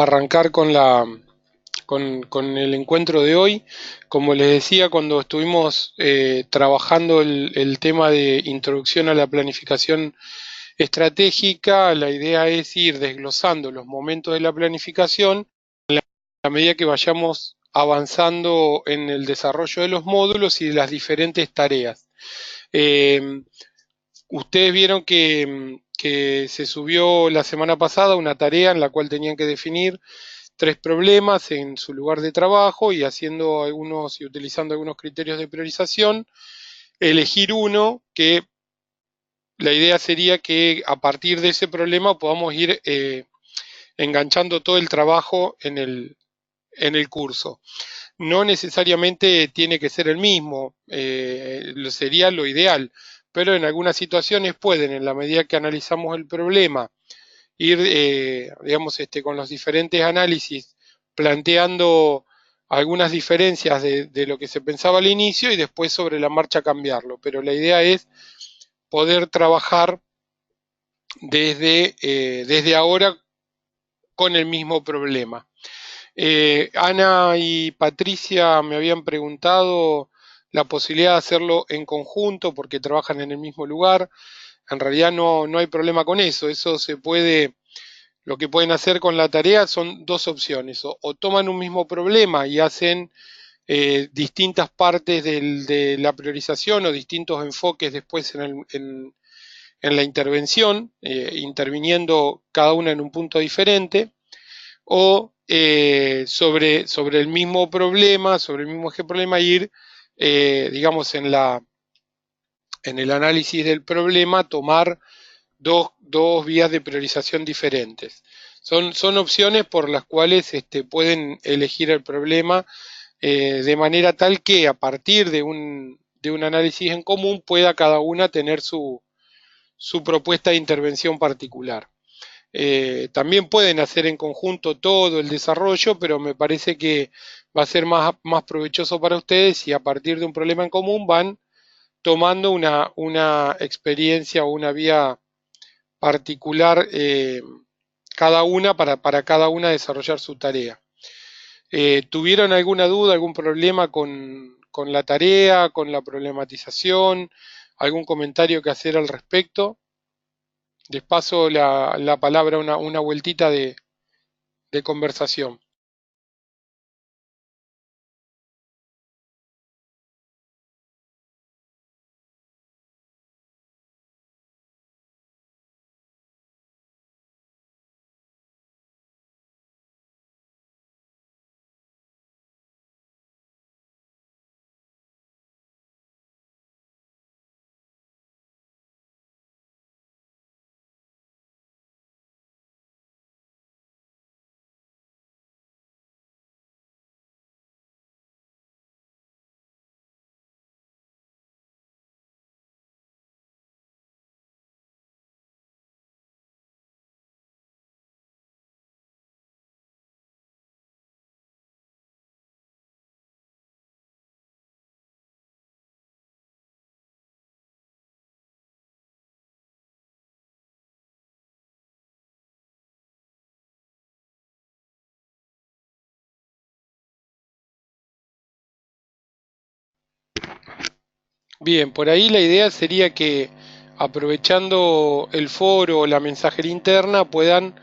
arrancar con el encuentro de hoy. Como les decía, cuando estuvimos trabajando el tema de introducción a la planificación estratégica, la idea es ir desglosando los momentos de la planificación a medida que vayamos avanzando en el desarrollo de los módulos y de las diferentes tareas. Eh, Ustedes vieron que se subió la semana pasada una tarea en la cual tenían que definir tres problemas en su lugar de trabajo y haciendo algunos y utilizando algunos criterios de priorización, elegir uno que la idea sería que a partir de ese problema podamos ir enganchando todo el trabajo en el curso. No necesariamente tiene que ser el mismo, sería lo ideal, pero en algunas situaciones pueden, en la medida que analizamos el problema, ir, digamos, con los diferentes análisis, planteando algunas diferencias de lo que se pensaba al inicio y después sobre la marcha cambiarlo. Pero la idea es poder trabajar desde ahora con el mismo problema. Ana y Patricia me habían preguntado la posibilidad de hacerlo en conjunto porque trabajan en el mismo lugar. En realidad no hay problema con eso. Eso se puede, lo que pueden hacer con la tarea son dos opciones. O toman un mismo problema y hacen distintas partes de la priorización o distintos enfoques después en la intervención, interviniendo cada una en un punto diferente o sobre el mismo problema, sobre el mismo eje problema, ir, digamos, en el análisis del problema, tomar dos vías de priorización diferentes. Son opciones por las cuales pueden elegir el problema de manera tal que a partir de un análisis en común pueda cada una tener su propuesta de intervención particular. También pueden hacer en conjunto todo el desarrollo, pero me parece que va a ser más provechoso para ustedes si a partir de un problema en común van tomando una experiencia o una vía particular cada una para cada una desarrollar su tarea. ¿Tuvieron alguna duda, algún problema con la tarea, con la problematización, algún comentario que hacer al respecto? Les paso la palabra, una vueltita de conversación. Bien, por ahí la idea sería que aprovechando el foro o la mensajería interna puedan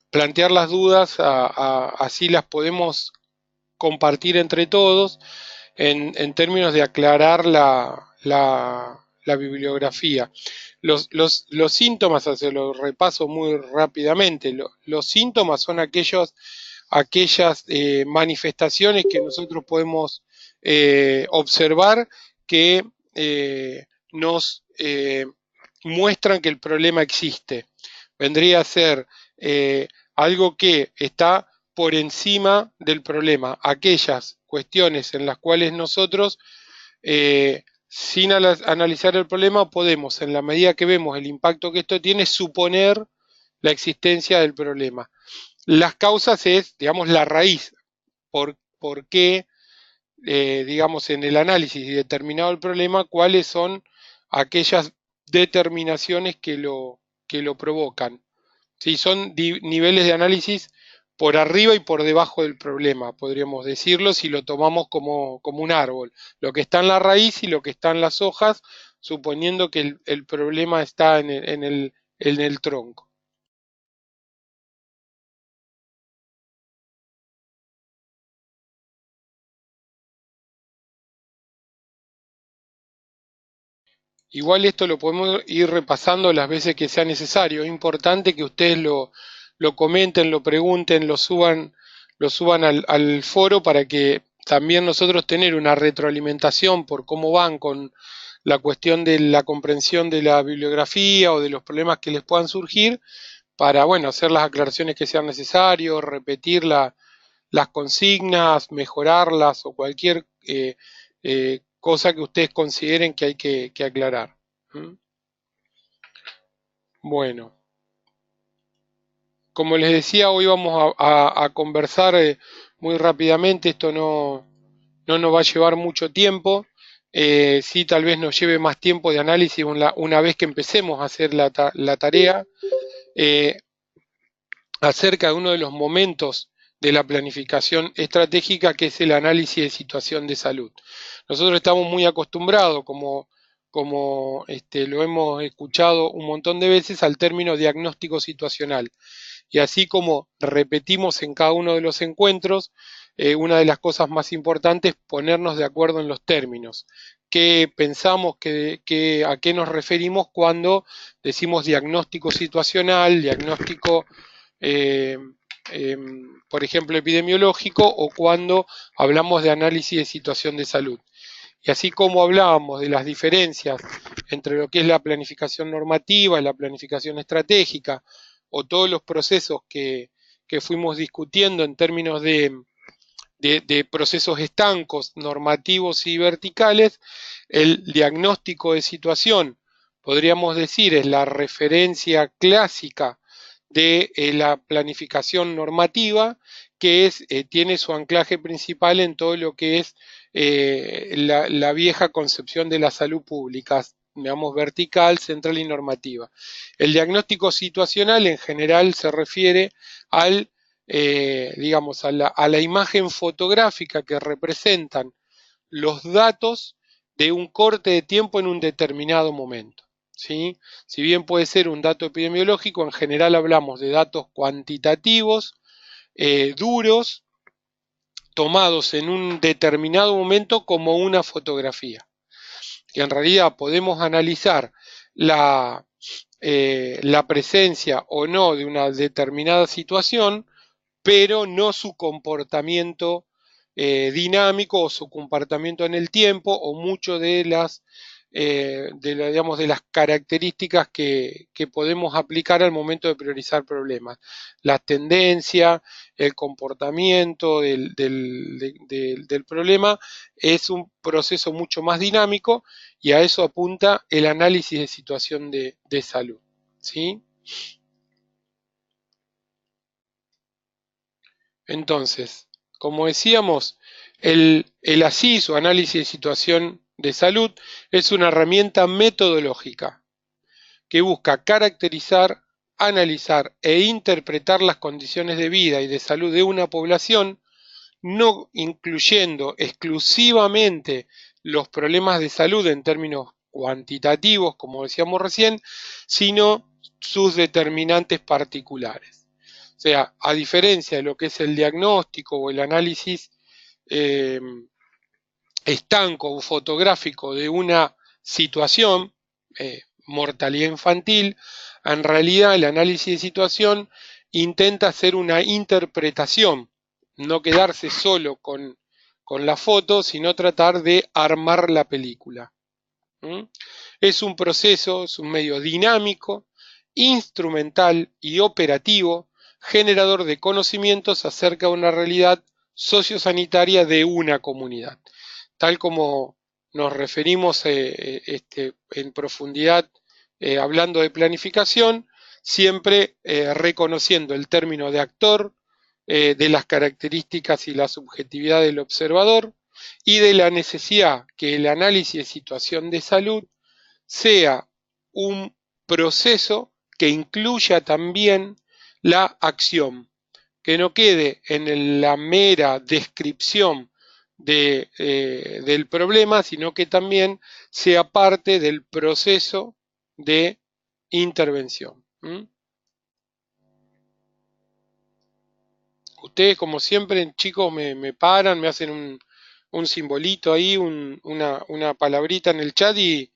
plantear las dudas, así las podemos compartir entre todos en términos de aclarar la bibliografía. Los síntomas, se los repaso muy rápidamente, los síntomas son aquellas manifestaciones que nosotros podemos observar que nos muestran que el problema existe. Vendría a ser algo que está por encima del problema, aquellas cuestiones en las cuales nosotros, sin analizar el problema, podemos, en la medida que vemos el impacto que esto tiene, suponer la existencia del problema. Las causas es, digamos, la raíz, por qué, digamos, en el análisis y determinado el problema, cuáles son aquellas determinaciones que lo provocan. Sí, son niveles de análisis por arriba y por debajo del problema, podríamos decirlo, si lo tomamos como un árbol. Lo que está en la raíz y lo que está en las hojas, suponiendo que el problema está en el tronco. Igual esto lo podemos ir repasando las veces que sea necesario. Es importante que ustedes lo comenten, lo pregunten, lo suban al foro para que también nosotros tener una retroalimentación por cómo van con la cuestión de la comprensión de la bibliografía o de los problemas que les puedan surgir para, bueno, hacer las aclaraciones que sean necesarias, repetir las consignas, mejorarlas o cualquier cosa que ustedes consideren que hay que aclarar. ¿Mm? Bueno, como les decía, hoy vamos a conversar muy rápidamente, esto no nos va a llevar mucho tiempo, sí tal vez nos lleve más tiempo de análisis una vez que empecemos a hacer la tarea. Eh, Acerca de uno de los momentos de la planificación estratégica, que es el análisis de situación de salud. Nosotros estamos muy acostumbrados, como lo hemos escuchado un montón de veces, al término diagnóstico situacional. Y así como repetimos en cada uno de los encuentros, una de las cosas más importantes es ponernos de acuerdo en los términos. ¿Qué pensamos, a qué nos referimos cuando decimos diagnóstico situacional, diagnóstico eh, eh, por ejemplo, epidemiológico, o cuando hablamos de análisis de situación de salud? Y así como hablábamos de las diferencias entre lo que es la planificación normativa y la planificación estratégica, o todos los procesos que fuimos discutiendo en términos de procesos estancos, normativos y verticales, el diagnóstico de situación, podríamos decir, es la referencia clásica de la planificación normativa, que tiene su anclaje principal en todo lo que es la vieja concepción de la salud pública, digamos, vertical, central y normativa. El diagnóstico situacional en general se refiere digamos, a la imagen fotográfica que representan los datos de un corte de tiempo en un determinado momento. ¿Sí? Si bien puede ser un dato epidemiológico, en general hablamos de datos cuantitativos, duros, tomados en un determinado momento como una fotografía. Que en realidad podemos analizar la presencia o no de una determinada situación, pero no su comportamiento dinámico o su comportamiento en el tiempo, o mucho digamos, de las características que podemos aplicar al momento de priorizar problemas. La tendencia, el comportamiento del problema es un proceso mucho más dinámico, y a eso apunta el análisis de situación de salud. ¿Sí? Entonces, como decíamos, el ASIS o análisis de situación de salud es una herramienta metodológica que busca caracterizar, analizar e interpretar las condiciones de vida y de salud de una población, no incluyendo exclusivamente los problemas de salud en términos cuantitativos, como decíamos recién, sino sus determinantes particulares. O sea, a diferencia de lo que es el diagnóstico o el análisis eh, estanco o fotográfico de una situación, mortalidad infantil, en realidad el análisis de situación intenta hacer una interpretación, no quedarse solo con la foto, sino tratar de armar la película. ¿Mm? Es un proceso, es un medio dinámico, instrumental y operativo, generador de conocimientos acerca de una realidad sociosanitaria de una comunidad. Tal como nos referimos en profundidad hablando de planificación, siempre reconociendo el término de actor, de las características y la subjetividad del observador, y de la necesidad que el análisis de situación de salud sea un proceso que incluya también la acción, que no quede en la mera descripción del problema, sino que también sea parte del proceso de intervención. Ustedes, como siempre, chicos, me paran, me hacen un simbolito ahí, una palabrita en el chat y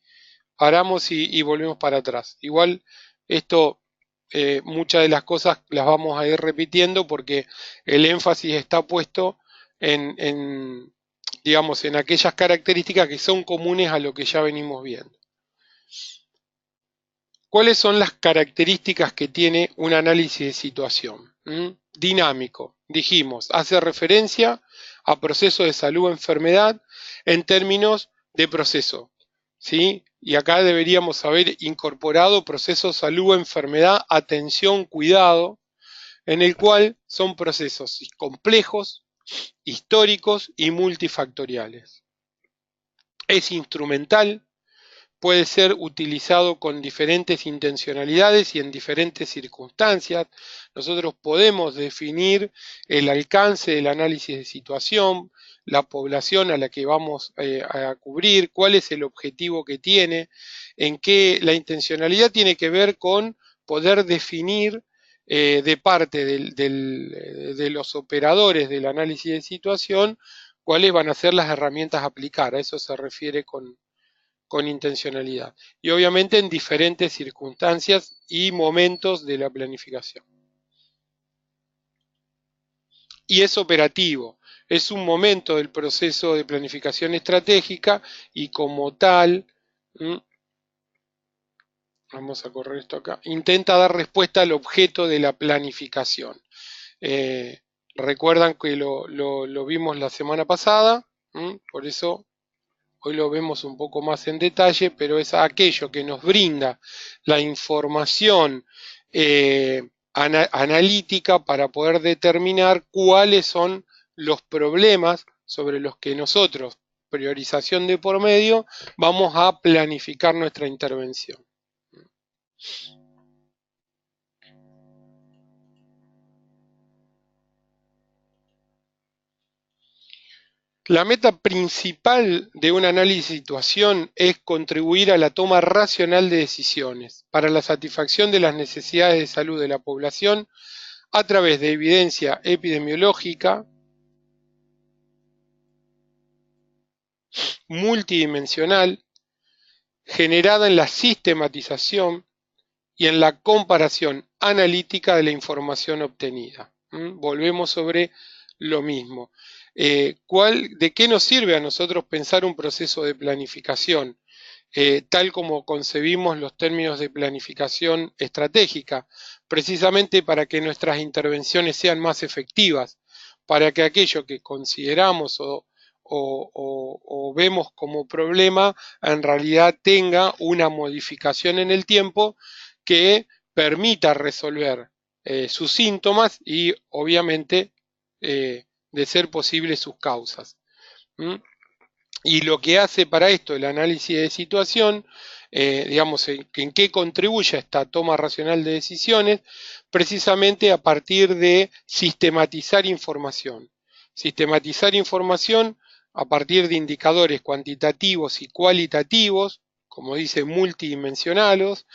paramos y volvemos para atrás. Igual esto, muchas de las cosas las vamos a ir repitiendo porque el énfasis está puesto digamos, en aquellas características que son comunes a lo que ya venimos viendo. ¿Cuáles son las características que tiene un análisis de situación? Dinámico, dijimos, hace referencia a procesos de salud o enfermedad en términos de proceso, ¿sí? Y acá deberíamos haber incorporado procesos salud o enfermedad, atención, cuidado, en el cual son procesos complejos, históricos y multifactoriales. Es instrumental, puede ser utilizado con diferentes intencionalidades y en diferentes circunstancias. Nosotros podemos definir el alcance del análisis de situación, la población a la que vamos a cubrir, cuál es el objetivo que tiene, en qué la intencionalidad tiene que ver con poder definir de parte de los operadores del análisis de situación cuáles van a ser las herramientas a aplicar. A eso se refiere con intencionalidad. Y obviamente en diferentes circunstancias y momentos de la planificación. Y es operativo, es un momento del proceso de planificación estratégica y como tal, vamos a correr esto acá, intenta dar respuesta al objeto de la planificación. Recuerdan que lo vimos la semana pasada, por eso hoy lo vemos un poco más en detalle, pero es aquello que nos brinda la información analítica para poder determinar cuáles son los problemas sobre los que nosotros, priorización de por medio, vamos a planificar nuestra intervención. La meta principal de un análisis de situación es contribuir a la toma racional de decisiones para la satisfacción de las necesidades de salud de la población a través de evidencia epidemiológica multidimensional generada en la sistematización y en la comparación analítica de la información obtenida. Volvemos sobre lo mismo. ¿De qué nos sirve a nosotros pensar un proceso de planificación? Tal como concebimos los términos de planificación estratégica, precisamente para que nuestras intervenciones sean más efectivas, para que aquello que consideramos o vemos como problema en realidad tenga una modificación en el tiempo que permita resolver sus síntomas y obviamente de ser posible sus causas. Y lo que hace para esto el análisis de situación, digamos, en qué contribuye a esta toma racional de decisiones, precisamente a partir de sistematizar información. Sistematizar información a partir de indicadores cuantitativos y cualitativos, como dice, multidimensionales,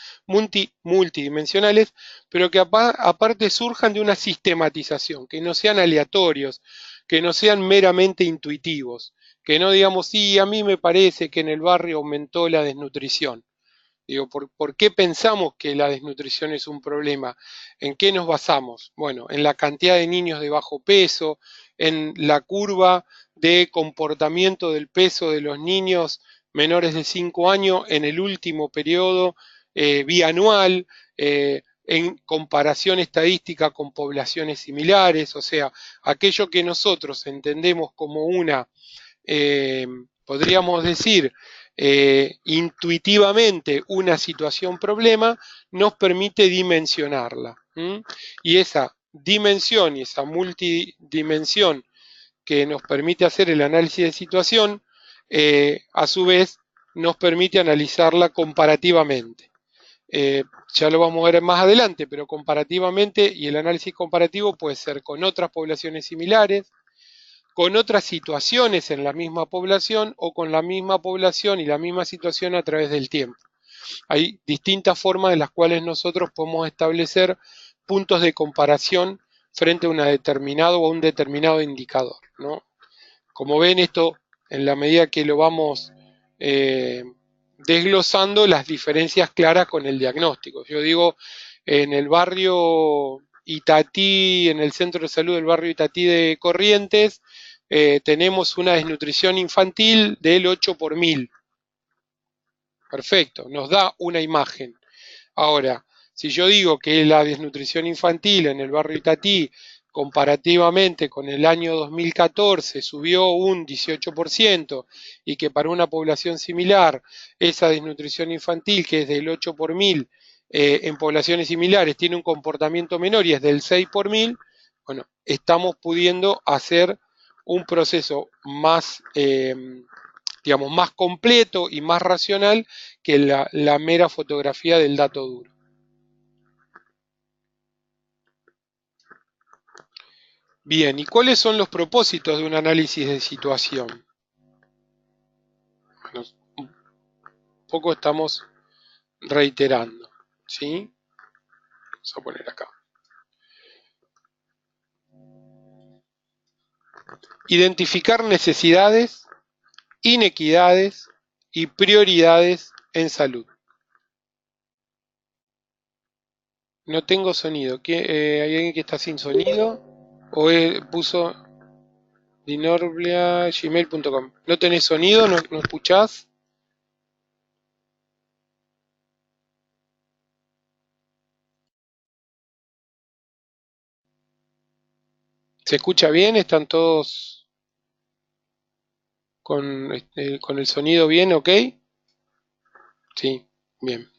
pero que aparte surjan de una sistematización, que no sean aleatorios, que no sean meramente intuitivos, que no digamos, sí, a mí me parece que en el barrio aumentó la desnutrición. Digo, ¿por qué pensamos que la desnutrición es un problema? ¿En qué nos basamos? Bueno, en la cantidad de niños de bajo peso, en la curva de comportamiento del peso de los niños menores de 5 años en el último periodo bianual, en comparación estadística con poblaciones similares, o sea, aquello que nosotros entendemos como una, podríamos decir, intuitivamente una situación problema, nos permite dimensionarla. Y esa dimensión y esa multidimensión que nos permite hacer el análisis de situación, a su vez nos permite analizarla comparativamente. ya lo vamos a ver más adelante, pero comparativamente, y el análisis comparativo puede ser con otras poblaciones similares, con otras situaciones en la misma población o con la misma población y la misma situación a través del tiempo. Hay distintas formas en las cuales nosotros podemos establecer puntos de comparación frente a una determinado o a un determinado indicador, ¿no? Como ven, esto en la medida que lo vamos desglosando, las diferencias claras con el diagnóstico. Yo digo, en el barrio Itatí, en el centro de salud del barrio Itatí de Corrientes, tenemos una desnutrición infantil del 8 por 1000. Perfecto, nos da una imagen. Ahora, si yo digo que la desnutrición infantil en el barrio Itatí, comparativamente con el año 2014, subió un 18% y que para una población similar, esa desnutrición infantil, que es del 8 por 1000, en poblaciones similares tiene un comportamiento menor y es del 6 por 1000, bueno, estamos pudiendo hacer un proceso más, digamos, más completo y más racional que la mera fotografía del dato duro. Bien, ¿y cuáles son los propósitos de un análisis de situación? Bueno, un poco estamos reiterando, ¿sí? Vamos a poner acá. Identificar necesidades, inequidades y prioridades en salud. No tengo sonido. ¿Hay alguien que está sin sonido? ¿O puso dinorvlia@gmail.com? ¿No tenés sonido? ¿No escuchás? ¿Se escucha bien? ¿Están todos con el sonido bien? ¿Ok? Sí, bien.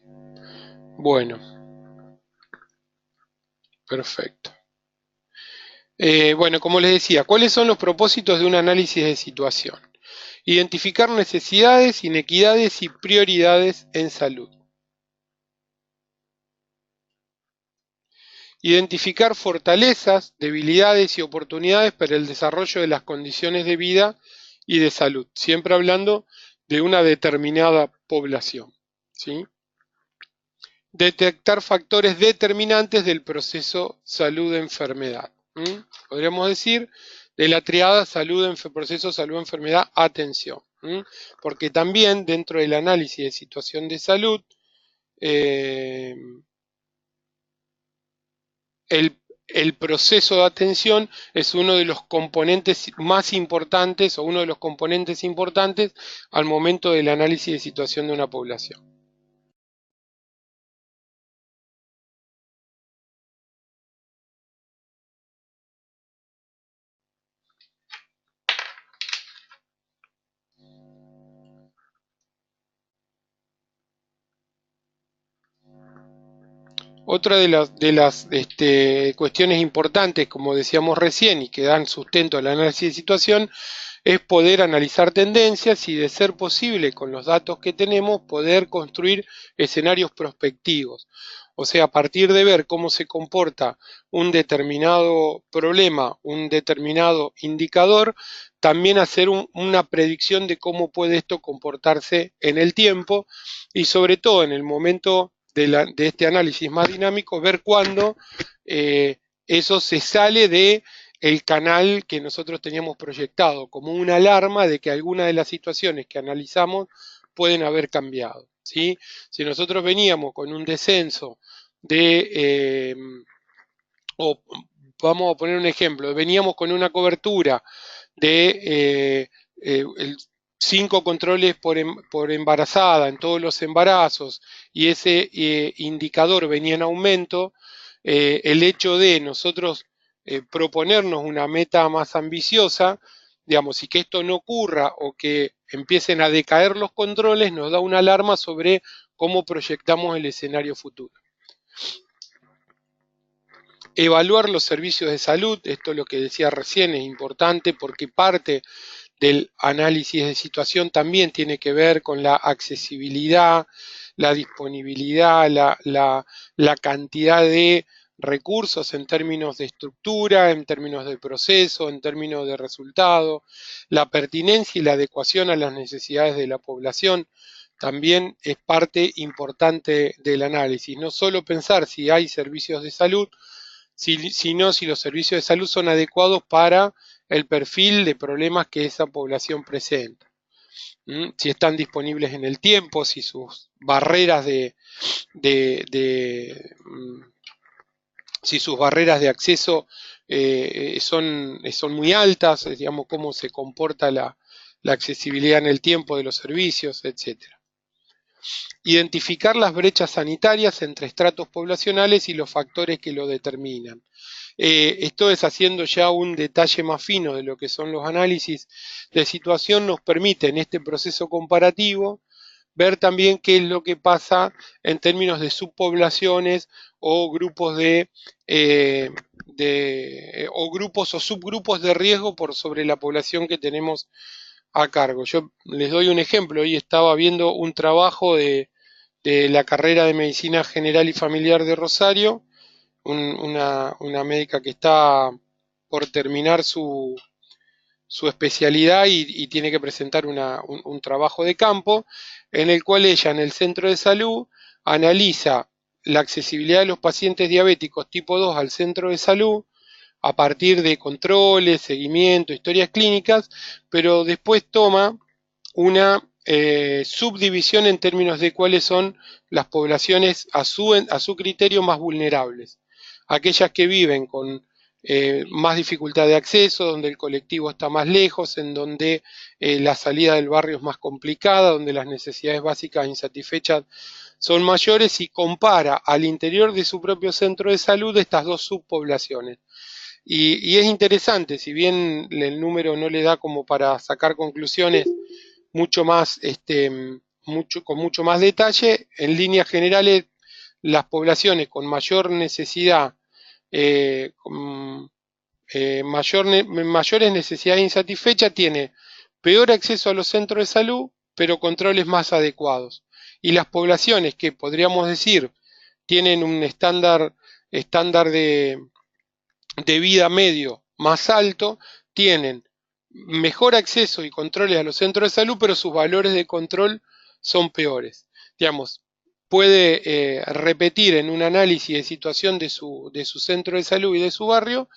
Bueno, perfecto. Bueno, como les decía, ¿cuáles son los propósitos de un análisis de situación? Identificar necesidades, inequidades y prioridades en salud. Identificar fortalezas, debilidades y oportunidades para el desarrollo de las condiciones de vida y de salud, siempre hablando de una determinada población, ¿sí? Detectar factores determinantes del proceso salud-enfermedad. Podríamos decir de la triada proceso salud-enfermedad, atención. Porque también dentro del análisis de situación de salud, eh, el proceso de atención es uno de los componentes más importantes o uno de los componentes importantes al momento del análisis de situación de una población. Otra de las cuestiones importantes, como decíamos recién, y que dan sustento al análisis de situación, es poder analizar tendencias y, de ser posible, con los datos que tenemos, poder construir escenarios prospectivos. O sea, a partir de ver cómo se comporta un determinado problema, un determinado indicador, también hacer una predicción de cómo puede esto comportarse en el tiempo y, sobre todo, en el momento de este análisis más dinámico, ver cuándo eso se sale de el canal que nosotros teníamos proyectado, como una alarma de que alguna de las situaciones que analizamos pueden haber cambiado, ¿sí? Si nosotros veníamos con un descenso o vamos a poner un ejemplo, veníamos con una cobertura de 5 controles por embarazada en todos los embarazos y ese indicador venía en aumento, el hecho de nosotros proponernos una meta más ambiciosa, digamos, y que esto no ocurra o que empiecen a decaer los controles, nos da una alarma sobre cómo proyectamos el escenario futuro. Evaluar los servicios de salud, esto es lo que decía recién, es importante porque parte del análisis de situación también tiene que ver con la accesibilidad, la disponibilidad, la cantidad de recursos en términos de estructura, en términos de proceso, en términos de resultado, la pertinencia y la adecuación a las necesidades de la población también es parte importante del análisis. No solo pensar si hay servicios de salud, sino si los servicios de salud son adecuados para el perfil de problemas que esa población presenta. Si están disponibles en el tiempo, si sus barreras de si sus barreras de acceso son muy altas, digamos, cómo se comporta la accesibilidad en el tiempo de los servicios, etcétera. Identificar las brechas sanitarias entre estratos poblacionales y los factores que lo determinan. Esto es haciendo ya un detalle más fino de lo que son los análisis de situación, nos permite en este proceso comparativo ver también qué es lo que pasa en términos de subpoblaciones o grupos o grupos o subgrupos de riesgo por sobre la población que tenemos a cargo. Yo les doy un ejemplo. Hoy estaba viendo un trabajo de la carrera de Medicina General y Familiar de Rosario, una médica que está por terminar su especialidad y tiene que presentar un trabajo de campo en el cual ella en el centro de salud analiza la accesibilidad de los pacientes diabéticos tipo 2 al centro de salud a partir de controles, seguimiento, historias clínicas, pero después toma una subdivisión en términos de cuáles son las poblaciones a su criterio más vulnerables. Aquellas que viven con más dificultad de acceso, donde el colectivo está más lejos, en donde la salida del barrio es más complicada, donde las necesidades básicas insatisfechas son mayores, y compara al interior de su propio centro de salud estas dos subpoblaciones. Y es interesante, si bien el número no le da como para sacar conclusiones mucho más, con mucho más detalle, en líneas generales las poblaciones con mayor necesidad, con mayores necesidades insatisfechas, tiene peor acceso a los centros de salud, pero controles más adecuados. Y las poblaciones que podríamos decir tienen un estándar de vida medio más alto, tienen mejor acceso y controles a los centros de salud, pero sus valores de control son peores. Digamos, puede repetir en un análisis de situación de su centro de salud y de su barrio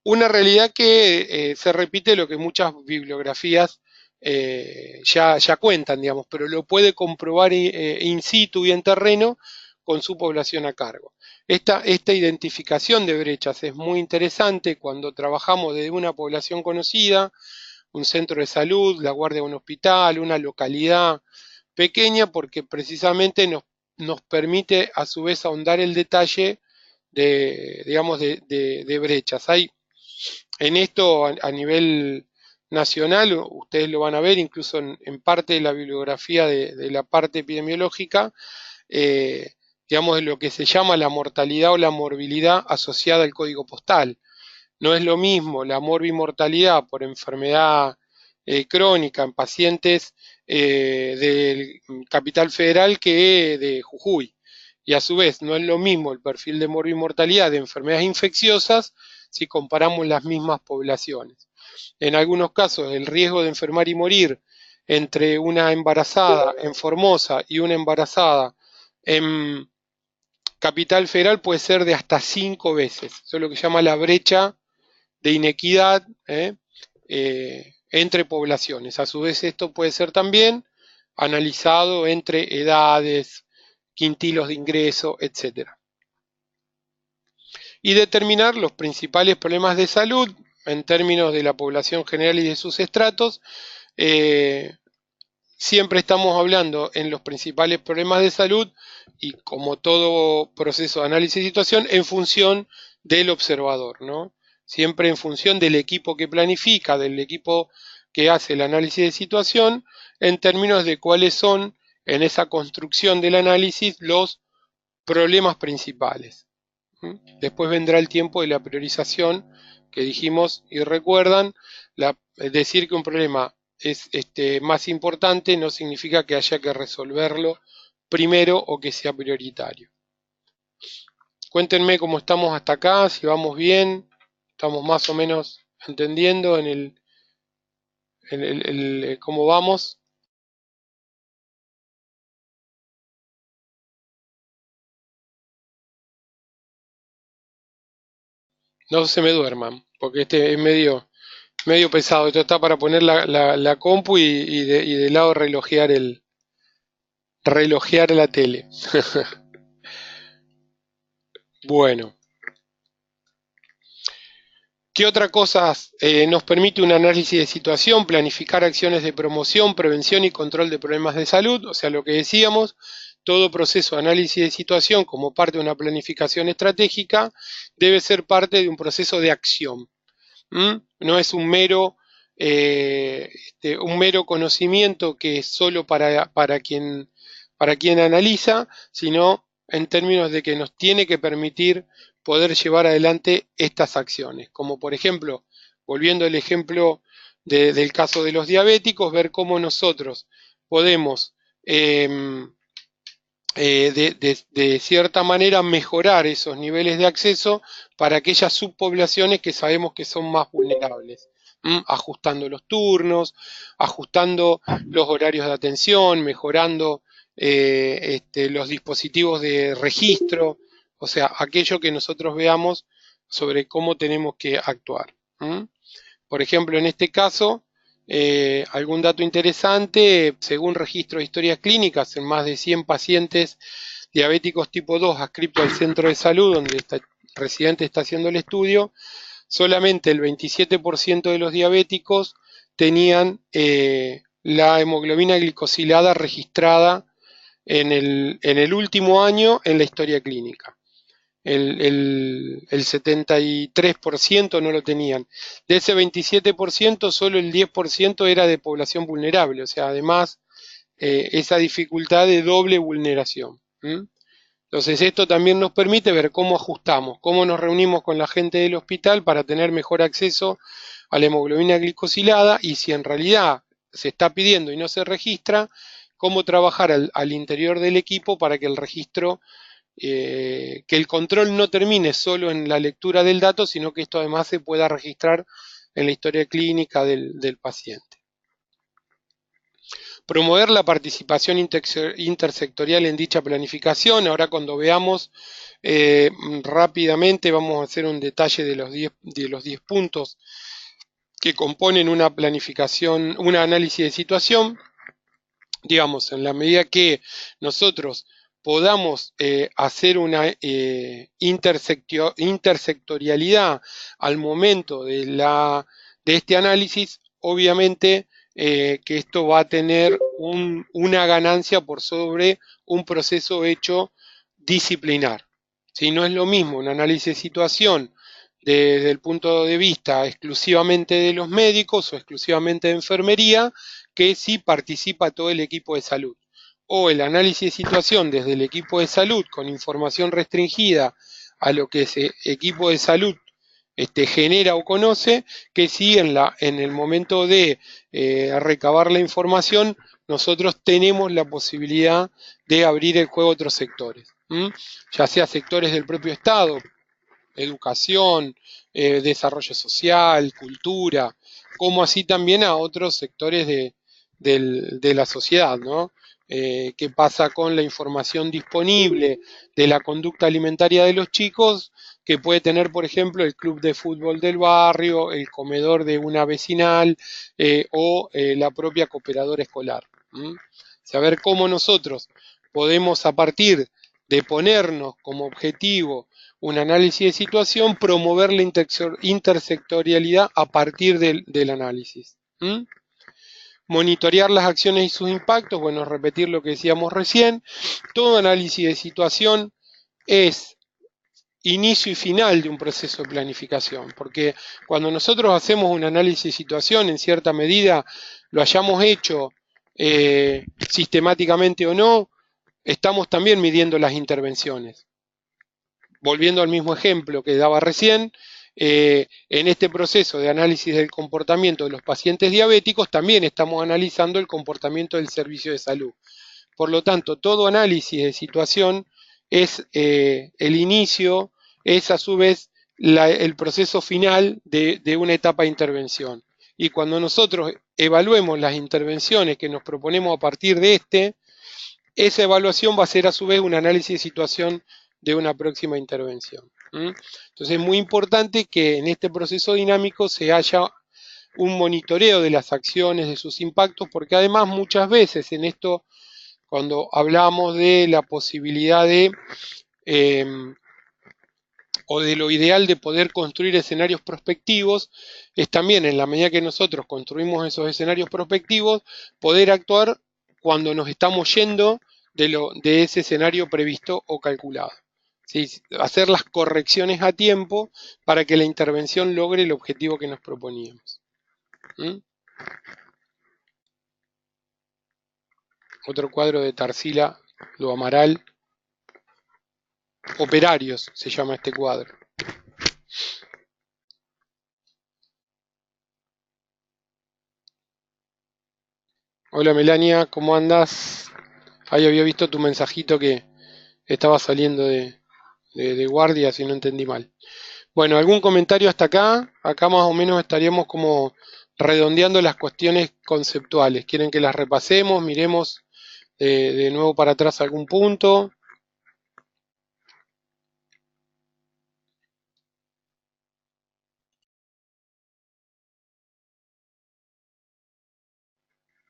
una realidad que se repite lo que muchas bibliografías ya cuentan, digamos, pero lo puede comprobar in situ y en terreno con su población a cargo. Esta identificación de brechas es muy interesante cuando trabajamos desde una población conocida, un centro de salud, la guardia de un hospital, una localidad pequeña, porque precisamente nos permite a su vez ahondar el detalle digamos, de brechas. Hay en esto a nivel nacional, ustedes lo van a ver incluso en parte de la bibliografía de la parte epidemiológica, digamos, de lo que se llama la mortalidad o la morbilidad asociada al código postal. No es lo mismo la morbimortalidad por enfermedad crónica en pacientes del Capital Federal que de Jujuy. Y a su vez no es lo mismo el perfil de morbimortalidad de enfermedades infecciosas si comparamos las mismas poblaciones. En algunos casos el riesgo de enfermar y morir entre una embarazada en Formosa y una embarazada en Capital Federal puede ser de hasta 5 veces. Eso es lo que se llama la brecha de inequidad entre poblaciones. A su vez esto puede ser también analizado entre edades, quintilos de ingreso, etcétera. Y determinar los principales problemas de salud en términos de la población general y de sus estratos. Siempre estamos hablando en los principales problemas de salud y, como todo proceso de análisis de situación, en función del observador, ¿no? Siempre en función del equipo que planifica, del equipo que hace el análisis de situación, en términos de cuáles son en esa construcción del análisis los problemas principales. Después vendrá el tiempo de la priorización que dijimos y recuerdan, decir que un problema es más importante no significa que haya que resolverlo primero o que sea prioritario. Cuéntenme cómo estamos hasta acá, si vamos bien, estamos más o menos entendiendo cómo vamos. No se me duerman, porque este es medio pesado. Esto está para poner la compu y de lado relojear la tele. Bueno, ¿qué otra cosa nos permite un análisis de situación? Planificar acciones de promoción, prevención y control de problemas de salud. O sea, lo que decíamos, todo proceso de análisis de situación como parte de una planificación estratégica debe ser parte de un proceso de acción. No es un mero conocimiento que es solo para quien analiza, sino en términos de que nos tiene que permitir poder llevar adelante estas acciones. Como por ejemplo, volviendo al ejemplo del caso de los diabéticos, ver cómo nosotros podemos de cierta manera mejorar esos niveles de acceso para aquellas subpoblaciones que sabemos que son más vulnerables, ajustando los turnos, ajustando los horarios de atención, mejorando los dispositivos de registro, o sea, aquello que nosotros veamos sobre cómo tenemos que actuar. Por ejemplo, en este caso, algún dato interesante, según registro de historias clínicas, en más de 100 pacientes diabéticos tipo 2 adscritos al centro de salud donde el residente está haciendo el estudio, solamente el 27% de los diabéticos tenían la hemoglobina glicosilada registrada en el último año en la historia clínica. El 73% no lo tenían. De ese 27%, solo el 10% era de población vulnerable, o sea, además esa dificultad de doble vulneración. Entonces, esto también nos permite ver cómo ajustamos, cómo nos reunimos con la gente del hospital para tener mejor acceso a la hemoglobina glicosilada y si en realidad se está pidiendo y no se registra, cómo trabajar al interior del equipo para que el registro que el control no termine solo en la lectura del dato, sino que esto además se pueda registrar en la historia clínica del paciente. Promover la participación intersectorial en dicha planificación. Ahora cuando veamos rápidamente vamos a hacer un detalle de los 10 puntos que componen una planificación, un análisis de situación. Digamos, en la medida que nosotros podamos hacer una intersectorialidad al momento de este análisis, obviamente que esto va a tener una ganancia por sobre un proceso hecho disciplinar. Si no es lo mismo un análisis de situación desde el punto de vista exclusivamente de los médicos o exclusivamente de enfermería, que si participa todo el equipo de salud. O el análisis de situación desde el equipo de salud con información restringida a lo que ese equipo de salud genera o conoce, que si en el momento de recabar la información nosotros tenemos la posibilidad de abrir el juego a otros sectores, ya sea sectores del propio Estado, educación, desarrollo social, cultura, como así también a otros sectores de la sociedad, ¿no? ¿Qué pasa con la información disponible de la conducta alimentaria de los chicos que puede tener, por ejemplo, el club de fútbol del barrio, el comedor de una vecinal o la propia cooperadora escolar? Saber cómo nosotros podemos, a partir de ponernos como objetivo un análisis de situación, promover la intersectorialidad a partir del análisis. Monitorear las acciones y sus impactos, bueno, repetir lo que decíamos recién. Todo análisis de situación es inicio y final de un proceso de planificación, porque cuando nosotros hacemos un análisis de situación, en cierta medida lo hayamos hecho sistemáticamente o no, estamos también midiendo las intervenciones. Volviendo al mismo ejemplo que daba recién, en este proceso de análisis del comportamiento de los pacientes diabéticos también estamos analizando el comportamiento del servicio de salud. Por lo tanto, todo análisis de situación es el inicio, es a su vez el proceso final de una etapa de intervención. Y cuando nosotros evaluemos las intervenciones que nos proponemos a partir de esa evaluación va a ser a su vez un análisis de situación de una próxima intervención. Entonces es muy importante que en este proceso dinámico se haya un monitoreo de las acciones, de sus impactos, porque además muchas veces en esto, cuando hablamos de la posibilidad de eh, o de lo ideal de poder construir escenarios prospectivos, es también en la medida que nosotros construimos esos escenarios prospectivos, poder actuar cuando nos estamos yendo de ese escenario previsto o calculado. ¿Sí? Hacer las correcciones a tiempo para que la intervención logre el objetivo que nos proponíamos. Otro cuadro de Tarsila do Amaral. Operarios se llama este cuadro. Hola Melania, ¿cómo andas? Ahí había visto tu mensajito que estaba saliendo de guardia, si no entendí mal. Bueno, ¿algún comentario hasta acá? Acá más o menos estaríamos como redondeando las cuestiones conceptuales. ¿Quieren que las repasemos? Miremos de nuevo para atrás algún punto.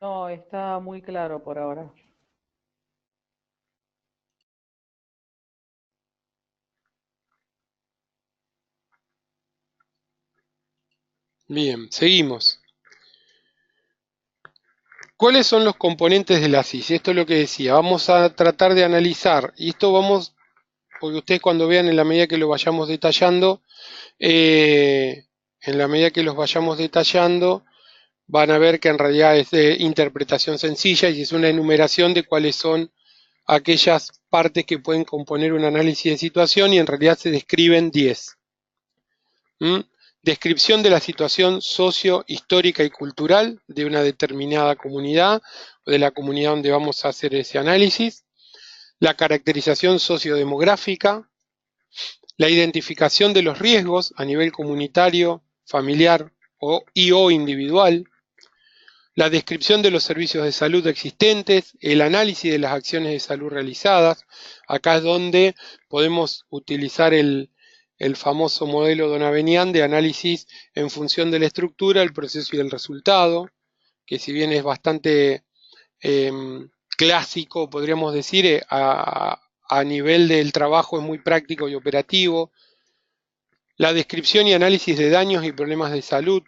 No, está muy claro por ahora. Bien, seguimos. ¿Cuáles son los componentes de la SIS? Esto es lo que decía. Vamos a tratar de analizar. Y esto vamos, porque ustedes cuando vean en la medida que lo vayamos detallando, van a ver que en realidad es de interpretación sencilla y es una enumeración de cuáles son aquellas partes que pueden componer un análisis de situación y en realidad se describen 10. Descripción de la situación socio-histórica y cultural de una determinada comunidad o de la comunidad donde vamos a hacer ese análisis. La caracterización sociodemográfica, la identificación de los riesgos a nivel comunitario, familiar o individual, la descripción de los servicios de salud existentes, el análisis de las acciones de salud realizadas. Acá es donde podemos utilizar el famoso modelo Donavenian de análisis en función de la estructura, el proceso y el resultado, que si bien es bastante clásico, podríamos decir, a nivel del trabajo es muy práctico y operativo. La descripción y análisis de daños y problemas de salud,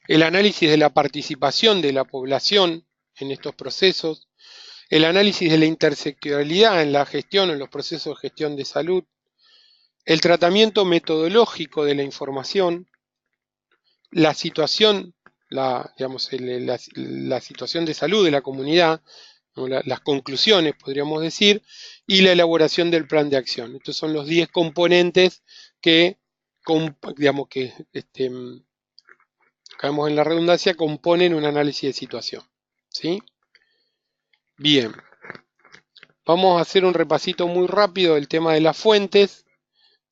el análisis de la participación de la población en estos procesos, el análisis de la intersectorialidad en la gestión o en los procesos de gestión de salud, el tratamiento metodológico de la información, la situación, digamos, la situación de salud de la comunidad, las conclusiones, podríamos decir, y la elaboración del plan de acción. Estos son los 10 componentes que, digamos, que caemos en la redundancia, componen un análisis de situación. ¿Sí? Bien. Vamos a hacer un repasito muy rápido del tema de las fuentes.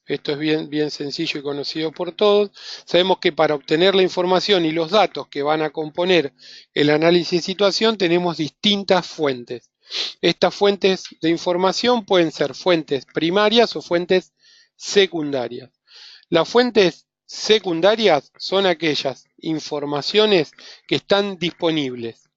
Esto es bien sencillo y conocido por todos. Sabemos que para obtener la información y los datos que van a componer el análisis de situación tenemos distintas fuentes. Estas fuentes de información pueden ser fuentes primarias o fuentes secundarias. Las fuentes secundarias son aquellas informaciones que están disponibles,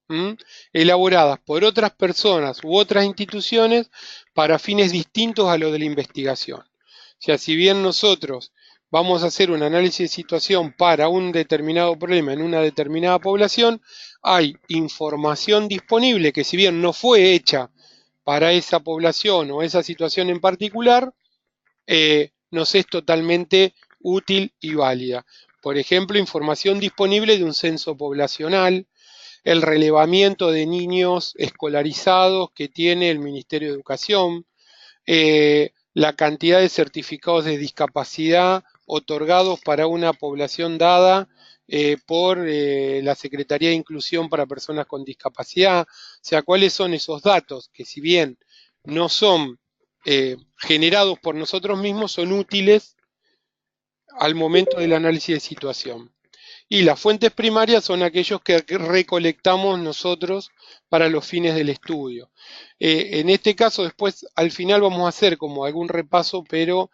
elaboradas por otras personas u otras instituciones para fines distintos a los de la investigación. O sea, si bien nosotros vamos a hacer un análisis de situación para un determinado problema en una determinada población, hay información disponible que si bien no fue hecha para esa población o esa situación en particular, nos es totalmente útil y válida. Por ejemplo, información disponible de un censo poblacional, el relevamiento de niños escolarizados que tiene el Ministerio de Educación, la cantidad de certificados de discapacidad otorgados para una población dada por la Secretaría de Inclusión para Personas con Discapacidad. O sea, cuáles son esos datos que, si bien no son generados por nosotros mismos, son útiles al momento del análisis de situación. Y las fuentes primarias son aquellos que recolectamos nosotros para los fines del estudio. En este caso, después, al final vamos a hacer como algún repaso, pero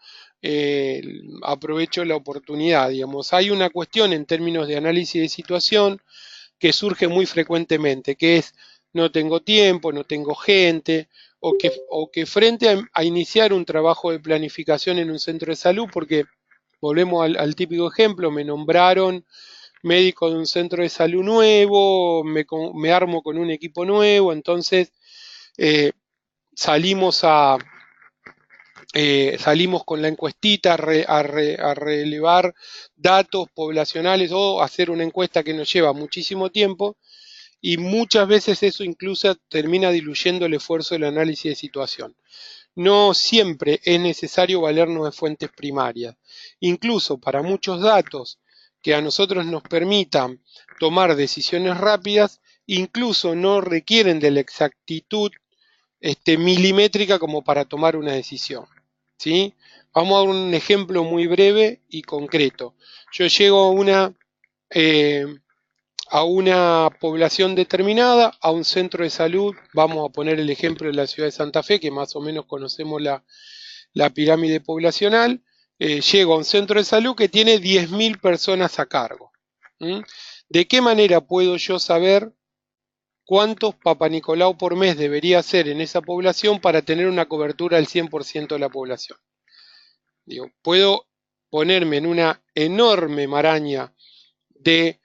aprovecho la oportunidad. Digamos, hay una cuestión en términos de análisis de situación que surge muy frecuentemente, que es no tengo tiempo, no tengo gente, o que frente a iniciar un trabajo de planificación en un centro de salud, porque volvemos al típico ejemplo, me nombraron médico de un centro de salud nuevo, me armo con un equipo nuevo, entonces eh, salimos salimos con la encuestita a relevar datos poblacionales o hacer una encuesta que nos lleva muchísimo tiempo y muchas veces eso incluso termina diluyendo el esfuerzo del análisis de situación. No siempre es necesario valernos de fuentes primarias. Incluso para muchos datos que a nosotros nos permitan tomar decisiones rápidas, incluso no requieren de la exactitud milimétrica como para tomar una decisión. ¿Sí? Vamos a dar un ejemplo muy breve y concreto. Yo llego a una población determinada, a un centro de salud, vamos a poner el ejemplo de la ciudad de Santa Fe, que más o menos conocemos la pirámide poblacional, llego a un centro de salud que tiene 10.000 personas a cargo. ¿Mm? ¿De qué manera puedo yo saber cuántos Papa Nicolau por mes debería ser en esa población para tener una cobertura del 100% de la población? Digo, puedo ponerme en una enorme maraña de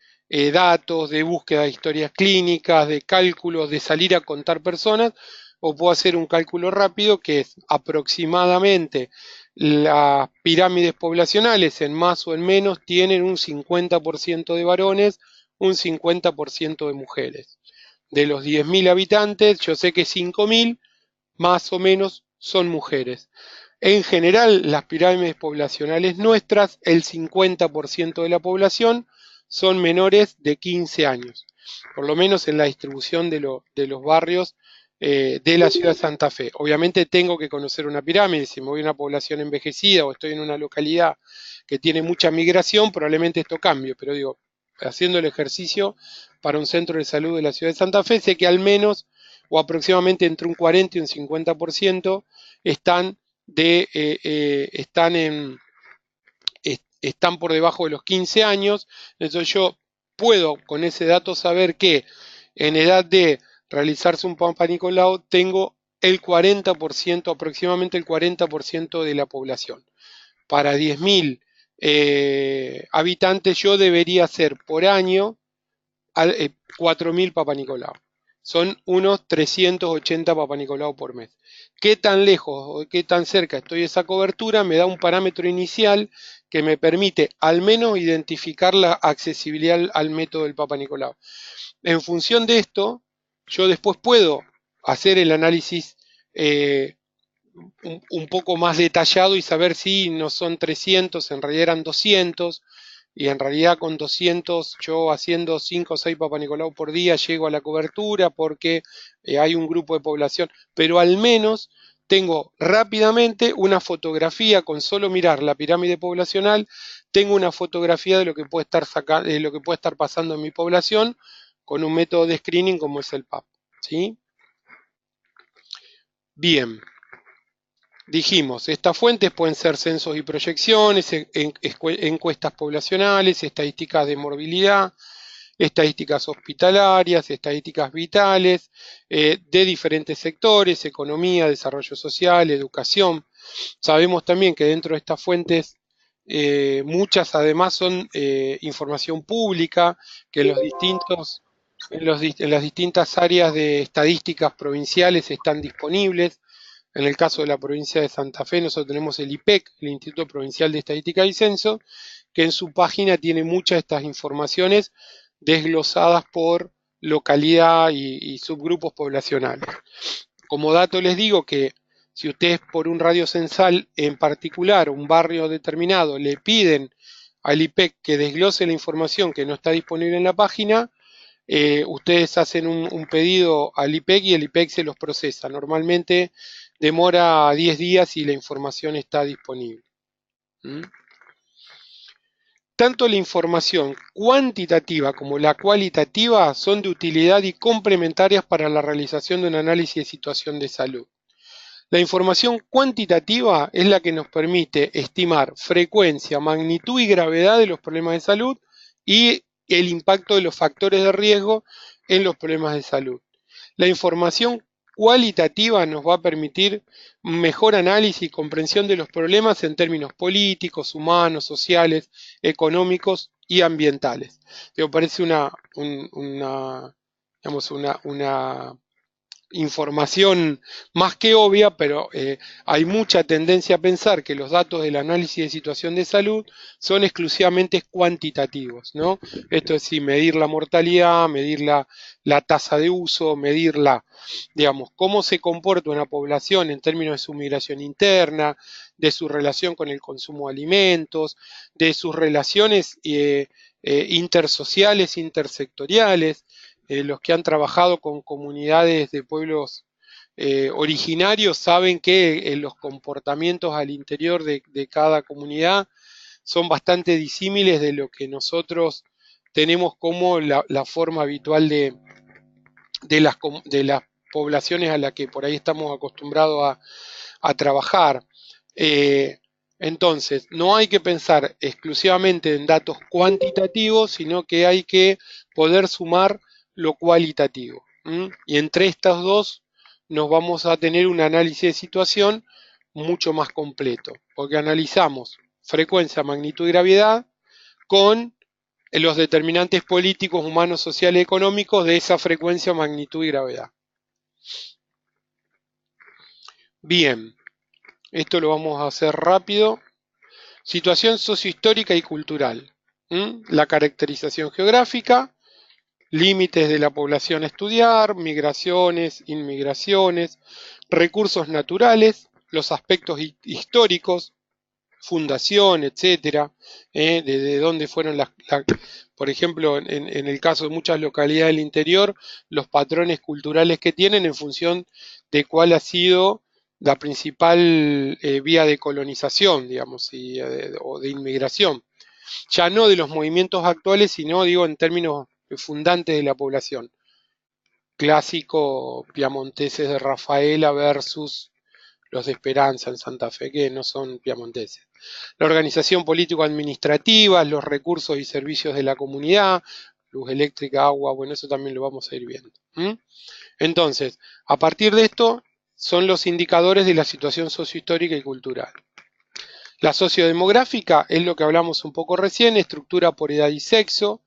datos, de búsqueda de historias clínicas, de cálculos, de salir a contar personas, o puedo hacer un cálculo rápido que es aproximadamente las pirámides poblacionales en más o en menos tienen un 50% de varones, un 50% de mujeres. De los 10.000 habitantes, yo sé que 5.000 más o menos son mujeres. En general, las pirámides poblacionales nuestras, el 50% de la población son menores de 15 años, por lo menos en la distribución de los barrios de la ciudad de Santa Fe. Obviamente tengo que conocer una pirámide, si me voy a una población envejecida o estoy en una localidad que tiene mucha migración, probablemente esto cambie, pero digo, haciendo el ejercicio para un centro de salud de la ciudad de Santa Fe, sé que al menos o aproximadamente entre un 40 y un 50% están están están por debajo de los 15 años, entonces yo puedo con ese dato saber que en edad de realizarse un Papa Nicolau tengo el 40%, aproximadamente el 40% de la población. Para 10.000 habitantes yo debería hacer por año 4.000 Papa Nicolau. Son unos 380 Papa Nicolau por mes. ¿Qué tan lejos o qué tan cerca estoy de esa cobertura? Me da un parámetro inicial que me permite al menos identificar la accesibilidad al método del Papa Nicolau. En función de esto, yo después puedo hacer el análisis un poco más detallado y saber si no son 300, en realidad eran 200, y en realidad con 200 yo haciendo 5 o 6 Papa Nicolau por día llego a la cobertura porque hay un grupo de población, pero al menos tengo rápidamente una fotografía con solo mirar la pirámide poblacional, tengo una fotografía de lo que puede estar de lo que puede estar pasando en mi población con un método de screening como es el PAP, ¿sí? Bien. Dijimos, estas fuentes pueden ser censos y proyecciones, encuestas poblacionales, estadísticas de morbilidad, estadísticas hospitalarias, estadísticas vitales, de diferentes sectores, economía, desarrollo social, educación. Sabemos también que dentro de estas fuentes muchas además son información pública, que en las distintas áreas de estadísticas provinciales están disponibles. En el caso de la provincia de Santa Fe, nosotros tenemos el IPEC, el Instituto Provincial de Estadística y Censo, que en su página tiene muchas de estas informaciones desglosadas por localidad y subgrupos poblacionales. Como dato les digo que si ustedes por un radio censal en particular, un barrio determinado, le piden al IPEC que desglose la información que no está disponible en la página, ustedes hacen un pedido al IPEC y el IPEC se los procesa. Normalmente demora 10 días y la información está disponible. ¿Mm? Tanto la información cuantitativa como la cualitativa son de utilidad y complementarias para la realización de un análisis de situación de salud. La información cuantitativa es la que nos permite estimar frecuencia, magnitud y gravedad de los problemas de salud y el impacto de los factores de riesgo en los problemas de salud. La información cualitativa nos va a permitir mejor análisis y comprensión de los problemas en términos políticos, humanos, sociales, económicos y ambientales. Me parece digamos, una información más que obvia, pero hay mucha tendencia a pensar que los datos del análisis de situación de salud son exclusivamente cuantitativos, ¿no? Esto es decir, medir la mortalidad, medir la tasa de uso, digamos, cómo se comporta una población en términos de su migración interna, de su relación con el consumo de alimentos, de sus relaciones intersociales, intersectoriales. Los que han trabajado con comunidades de pueblos originarios saben que los comportamientos al interior de cada comunidad son bastante disímiles de lo que nosotros tenemos como la forma habitual de las poblaciones a las que por ahí estamos acostumbrados a trabajar. Eh, entonces, no hay que pensar exclusivamente en datos cuantitativos, sino que hay que poder sumar lo cualitativo. Y entre estas dos nos vamos a tener un análisis de situación mucho más completo, porque analizamos frecuencia, magnitud y gravedad con los determinantes políticos, humanos, sociales y económicos de esa frecuencia, magnitud y gravedad. Bien, esto lo vamos a hacer rápido. Situación sociohistórica y cultural. La caracterización geográfica, límites de la población a estudiar, migraciones, inmigraciones, recursos naturales, los aspectos históricos, fundación, etcétera, de dónde fueron por ejemplo, en el caso de muchas localidades del interior, los patrones culturales que tienen en función de cuál ha sido la principal vía de colonización, digamos, o de inmigración. Ya no de los movimientos actuales, sino, digo, en términos fundantes de la población. Clásico piamonteses de Rafaela versus los de Esperanza en Santa Fe, que no son piamonteses. La organización político-administrativa, los recursos y servicios de la comunidad, luz eléctrica, agua, bueno, eso también lo vamos a ir viendo. Entonces, a partir de esto, son los indicadores de la situación sociohistórica y cultural. La sociodemográfica es lo que hablamos un poco recién, estructura por edad y sexo,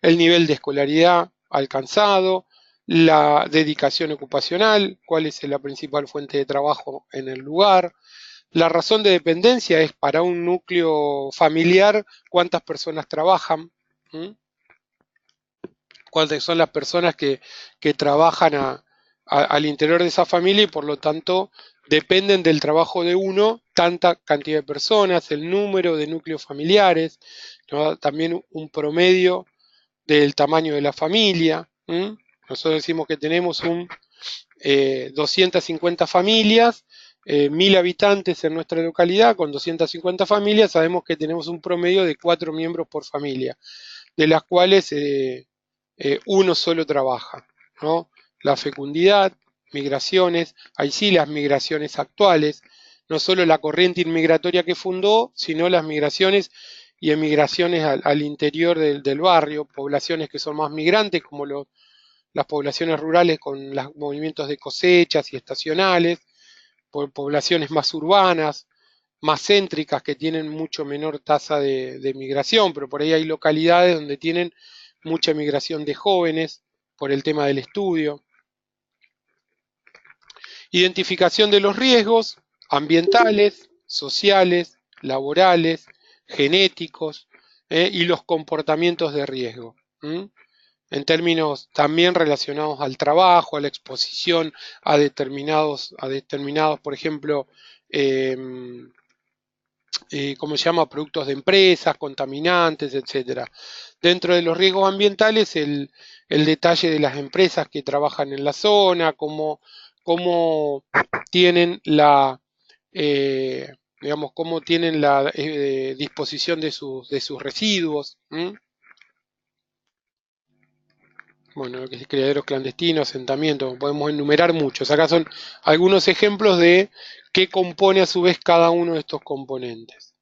el nivel de escolaridad alcanzado, la dedicación ocupacional, cuál es la principal fuente de trabajo en el lugar. La razón de dependencia es para un núcleo familiar cuántas personas trabajan, cuáles son las personas que trabajan al interior de esa familia y por lo tanto dependen del trabajo de uno tanta cantidad de personas, el número de núcleos familiares, ¿no? También un promedio del tamaño de la familia. Nosotros decimos que tenemos 250 familias, 1000 habitantes en nuestra localidad, con 250 familias, sabemos que tenemos un promedio de 4 miembros por familia, de las cuales uno solo trabaja, ¿no? La fecundidad, migraciones, ahí sí las migraciones actuales, no solo la corriente inmigratoria que fundó, sino las migraciones y emigraciones al interior del barrio, poblaciones que son más migrantes, como las poblaciones rurales con los movimientos de cosechas y estacionales, poblaciones más urbanas, más céntricas que tienen mucho menor tasa de migración, pero por ahí hay localidades donde tienen mucha migración de jóvenes por el tema del estudio. Identificación de los riesgos ambientales, sociales, laborales, genéticos y los comportamientos de riesgo. En términos también relacionados al trabajo, a la exposición a determinados por ejemplo, ¿cómo se llama? Productos de empresas, contaminantes, etcétera. Dentro de los riesgos ambientales, el detalle de las empresas que trabajan en la zona, cómo tienen eh, digamos, cómo tienen la disposición de sus residuos. ¿M? Bueno, lo que es criaderos clandestinos, asentamientos, podemos enumerar muchos. Acá son algunos ejemplos de qué compone a su vez cada uno de estos componentes.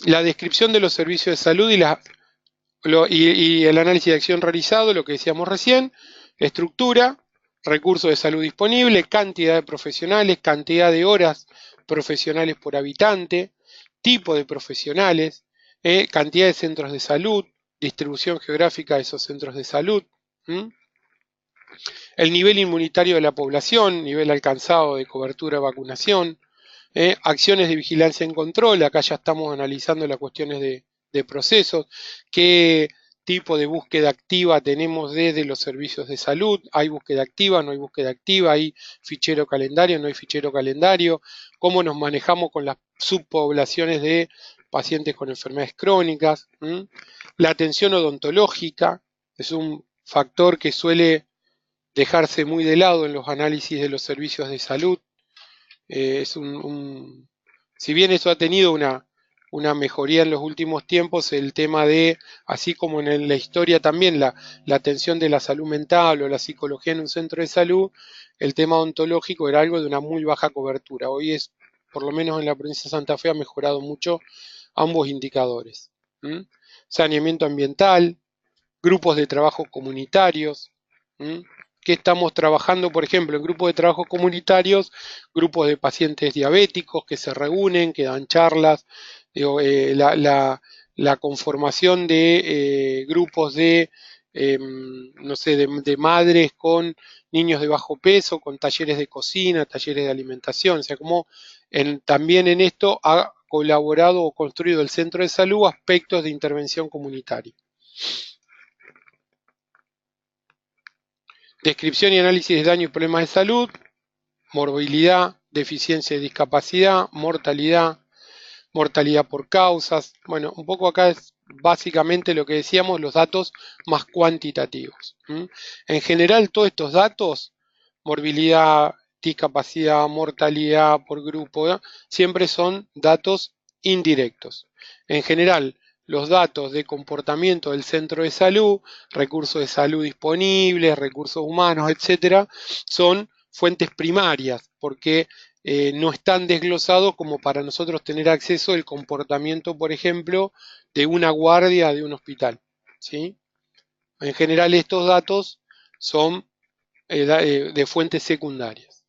La descripción de los servicios de salud y el análisis de acción realizado, lo que decíamos recién, estructura, recursos de salud disponible, cantidad de profesionales, cantidad de horas profesionales por habitante, tipo de profesionales, cantidad de centros de salud, distribución geográfica de esos centros de salud, ¿m? El nivel inmunitario de la población, nivel alcanzado de cobertura de vacunación, acciones de vigilancia en control, acá ya estamos analizando las cuestiones de procesos, qué tipo de búsqueda activa tenemos desde los servicios de salud, hay búsqueda activa, no hay búsqueda activa, hay fichero calendario, no hay fichero calendario, cómo nos manejamos con las subpoblaciones de pacientes con enfermedades crónicas, la atención odontológica es un factor que suele dejarse muy de lado en los análisis de los servicios de salud. Es si bien eso ha tenido una mejoría en los últimos tiempos, el tema de, así como en la historia también, la atención de la salud mental o la psicología en un centro de salud, el tema ontológico era algo de una muy baja cobertura. Hoy es, por lo menos en la provincia de Santa Fe, ha mejorado mucho ambos indicadores. ¿Mm? Saneamiento ambiental, grupos de trabajo comunitarios, ¿m? Que estamos trabajando, por ejemplo, en grupos de trabajo comunitarios, grupos de pacientes diabéticos que se reúnen, que dan charlas, digo, la conformación de grupos no sé, de madres con niños de bajo peso, con talleres de cocina, talleres de alimentación, o sea, como también en esto ha colaborado o construido el centro de salud aspectos de intervención comunitaria. Descripción y análisis de daño y problemas de salud, morbilidad, deficiencia y discapacidad, mortalidad, mortalidad por causas. Bueno, un poco acá es básicamente lo que decíamos, los datos más cuantitativos. En general, todos estos datos, morbilidad, discapacidad, mortalidad por grupo, siempre son datos indirectos. En general, los datos de comportamiento del centro de salud, recursos de salud disponibles, recursos humanos, etcétera, son fuentes primarias, porque no están desglosados como para nosotros tener acceso al comportamiento, por ejemplo, de una guardia de un hospital. ¿Sí? En general, estos datos son de fuentes secundarias.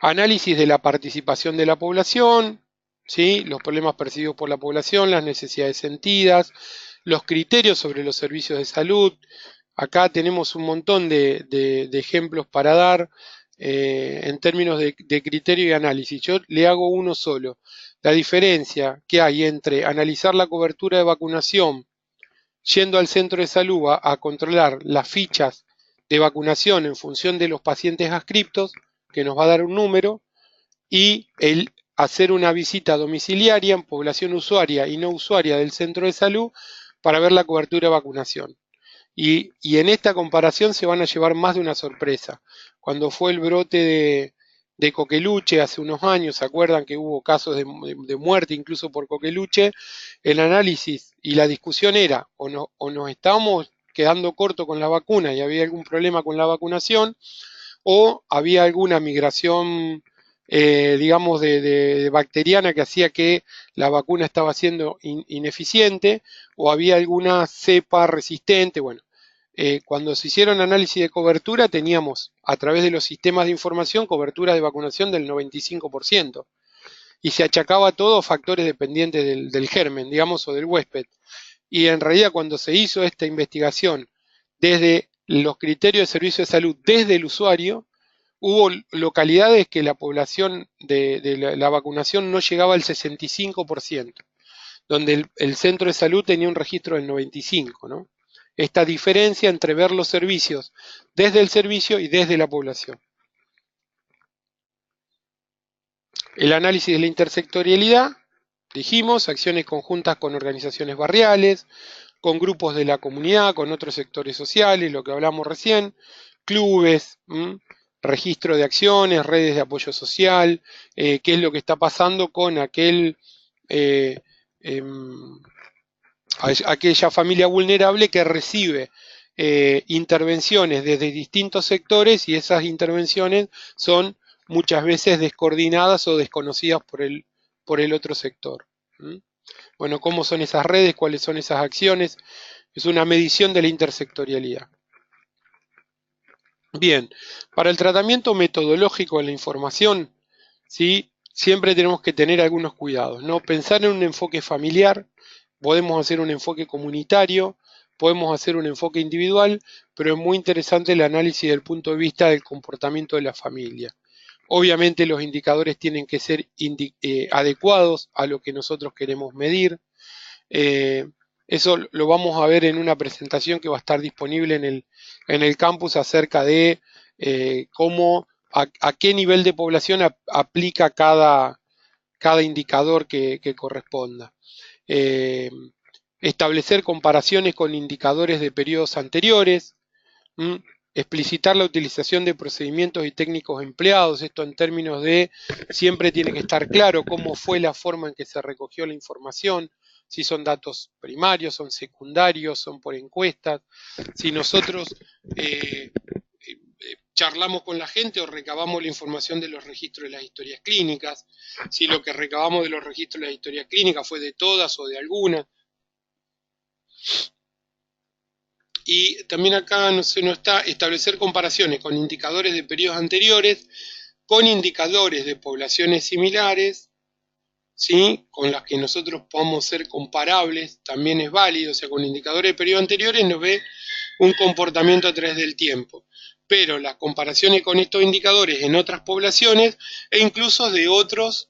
Análisis de la participación de la población, ¿sí? Los problemas percibidos por la población, las necesidades sentidas, los criterios sobre los servicios de salud. Acá tenemos un montón de ejemplos para dar en términos de criterio y análisis. Yo le hago uno solo. La diferencia que hay entre analizar la cobertura de vacunación yendo al centro de salud a controlar las fichas de vacunación en función de los pacientes adscriptos, que nos va a dar un número, y el hacer una visita domiciliaria en población usuaria y no usuaria del centro de salud para ver la cobertura de vacunación. Y en esta comparación se van a llevar más de una sorpresa. Cuando fue el brote de coqueluche hace unos años, ¿se acuerdan que hubo casos de muerte incluso por coqueluche? El análisis y la discusión era o nos estábamos quedando corto con la vacuna y había algún problema con la vacunación, o había alguna migración, digamos, de bacteriana que hacía que la vacuna estaba siendo ineficiente, o había alguna cepa resistente. Bueno, cuando se hicieron análisis de cobertura teníamos a través de los sistemas de información cobertura de vacunación del 95%, y se achacaba todo a factores dependientes del germen, digamos, o del huésped. Y en realidad cuando se hizo esta investigación desde los criterios de servicio de salud, desde el usuario, hubo localidades que la población de la vacunación no llegaba al 65%, donde el centro de salud tenía un registro del 95%, ¿no? Esta diferencia entre ver los servicios desde el servicio y desde la población. El análisis de la intersectorialidad, dijimos, acciones conjuntas con organizaciones barriales, con grupos de la comunidad, con otros sectores sociales, lo que hablamos recién, clubes, registro de acciones, redes de apoyo social, qué es lo que está pasando con eh, em, aquella familia vulnerable que recibe intervenciones desde distintos sectores y esas intervenciones son muchas veces descoordinadas o desconocidas por el otro sector. Bueno, ¿cómo son esas redes? ¿Cuáles son esas acciones? Es una medición de la intersectorialidad. Bien, para el tratamiento metodológico de la información, ¿sí? Siempre tenemos que tener algunos cuidados, ¿no? Pensar en un enfoque familiar, podemos hacer un enfoque comunitario, podemos hacer un enfoque individual, pero es muy interesante el análisis del punto de vista del comportamiento de la familia. Obviamente los indicadores tienen que ser adecuados a lo que nosotros queremos medir. Eh, Eso lo vamos a ver en una presentación que va a estar disponible en el campus acerca de a qué nivel de población aplica cada indicador que corresponda. Eh, Establecer comparaciones con indicadores de periodos anteriores, ¿m? Explicitar la utilización de procedimientos y técnicos empleados, esto en términos de siempre tiene que estar claro cómo fue la forma en que se recogió la información, si son datos primarios, son secundarios, son por encuestas, si nosotros charlamos con la gente o recabamos la información de los registros de las historias clínicas, si lo que recabamos de los registros de las historias clínicas fue de todas o de algunas. Y también acá no está establecer comparaciones con indicadores de periodos anteriores, con indicadores de poblaciones similares, ¿sí? Con las que nosotros podamos ser comparables, también es válido, o sea, con indicadores de periodos anteriores nos ve un comportamiento a través del tiempo. Pero las comparaciones con estos indicadores en otras poblaciones e incluso de otros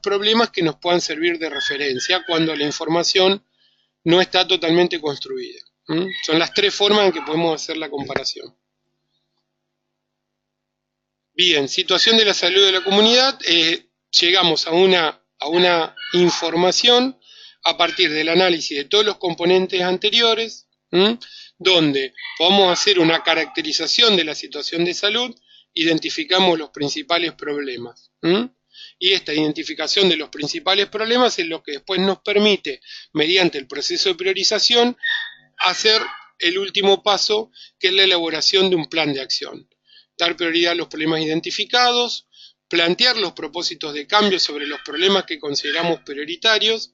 problemas que nos puedan servir de referencia cuando la información no está totalmente construida. Son las tres formas en que podemos hacer la comparación. Bien, situación de la salud de la comunidad. Llegamos a una información a partir del análisis de todos los componentes anteriores, donde podemos hacer una caracterización de la situación de salud, identificamos los principales problemas. Y esta identificación de los principales problemas es lo que después nos permite, mediante el proceso de priorización, hacer el último paso, que es la elaboración de un plan de acción. Dar prioridad a los problemas identificados, plantear los propósitos de cambio sobre los problemas que consideramos prioritarios,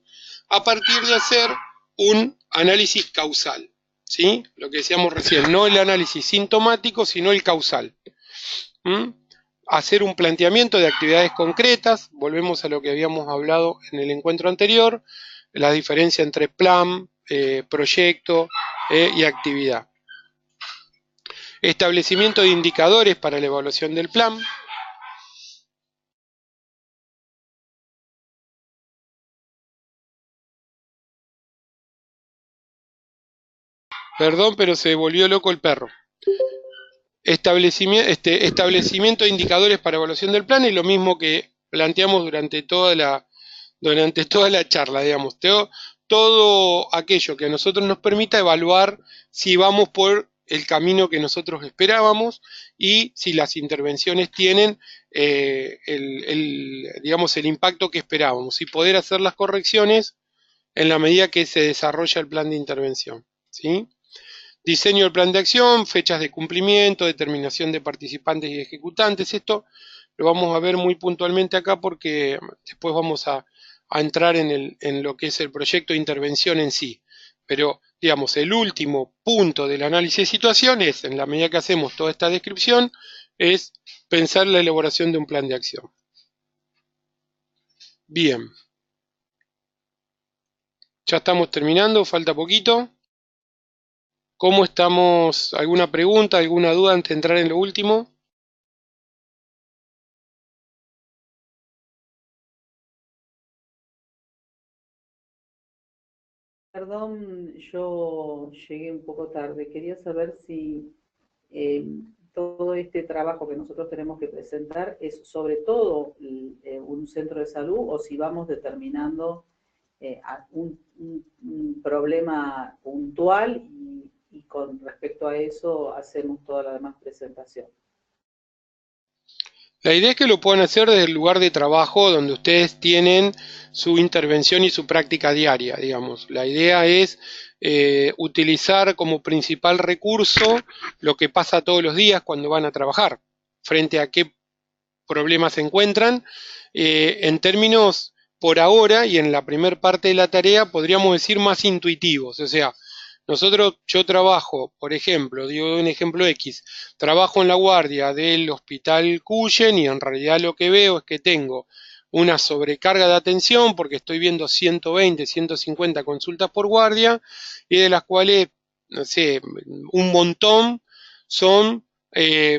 a partir de hacer un análisis causal. ¿Sí? Lo que decíamos recién, no el análisis sintomático, sino el causal. Hacer un planteamiento de actividades concretas, volvemos a lo que habíamos hablado en el encuentro anterior, la diferencia entre plan, proyecto y actividad. Establecimiento de indicadores para la evaluación del plan. Perdón, pero se volvió loco el perro. Establecimiento de indicadores para evaluación del plan es lo mismo que planteamos durante toda la charla, digamos. Todo aquello que a nosotros nos permita evaluar si vamos por el camino que nosotros esperábamos y si las intervenciones tienen digamos, el impacto que esperábamos y poder hacer las correcciones en la medida que se desarrolla el plan de intervención. ¿Sí? Diseño del plan de acción, fechas de cumplimiento, determinación de participantes y ejecutantes. Esto lo vamos a ver muy puntualmente acá porque después vamos a entrar en lo que es el proyecto de intervención en sí. Pero, digamos, el último punto del análisis de situación es, en la medida que hacemos toda esta descripción, es pensar la elaboración de un plan de acción. Bien. Ya estamos terminando, falta poquito. ¿Cómo estamos? ¿Alguna pregunta, alguna duda antes de entrar en lo último? Perdón, yo llegué un poco tarde. Quería saber si todo este trabajo que nosotros tenemos que presentar es sobre todo un centro de salud o si vamos determinando un problema puntual y con respecto a eso hacemos toda la demás presentación. La idea es que lo puedan hacer desde el lugar de trabajo donde ustedes tienen su intervención y su práctica diaria, digamos. La idea es utilizar como principal recurso lo que pasa todos los días cuando van a trabajar, frente a qué problemas se encuentran. En términos, por ahora y en la primer parte de la tarea, podríamos decir más intuitivos. O sea, yo trabajo, por ejemplo, digo un ejemplo X, trabajo en la guardia del hospital Cuyen y en realidad lo que veo es que tengo una sobrecarga de atención porque estoy viendo 120, 150 consultas por guardia y de las cuales, no sé, un montón son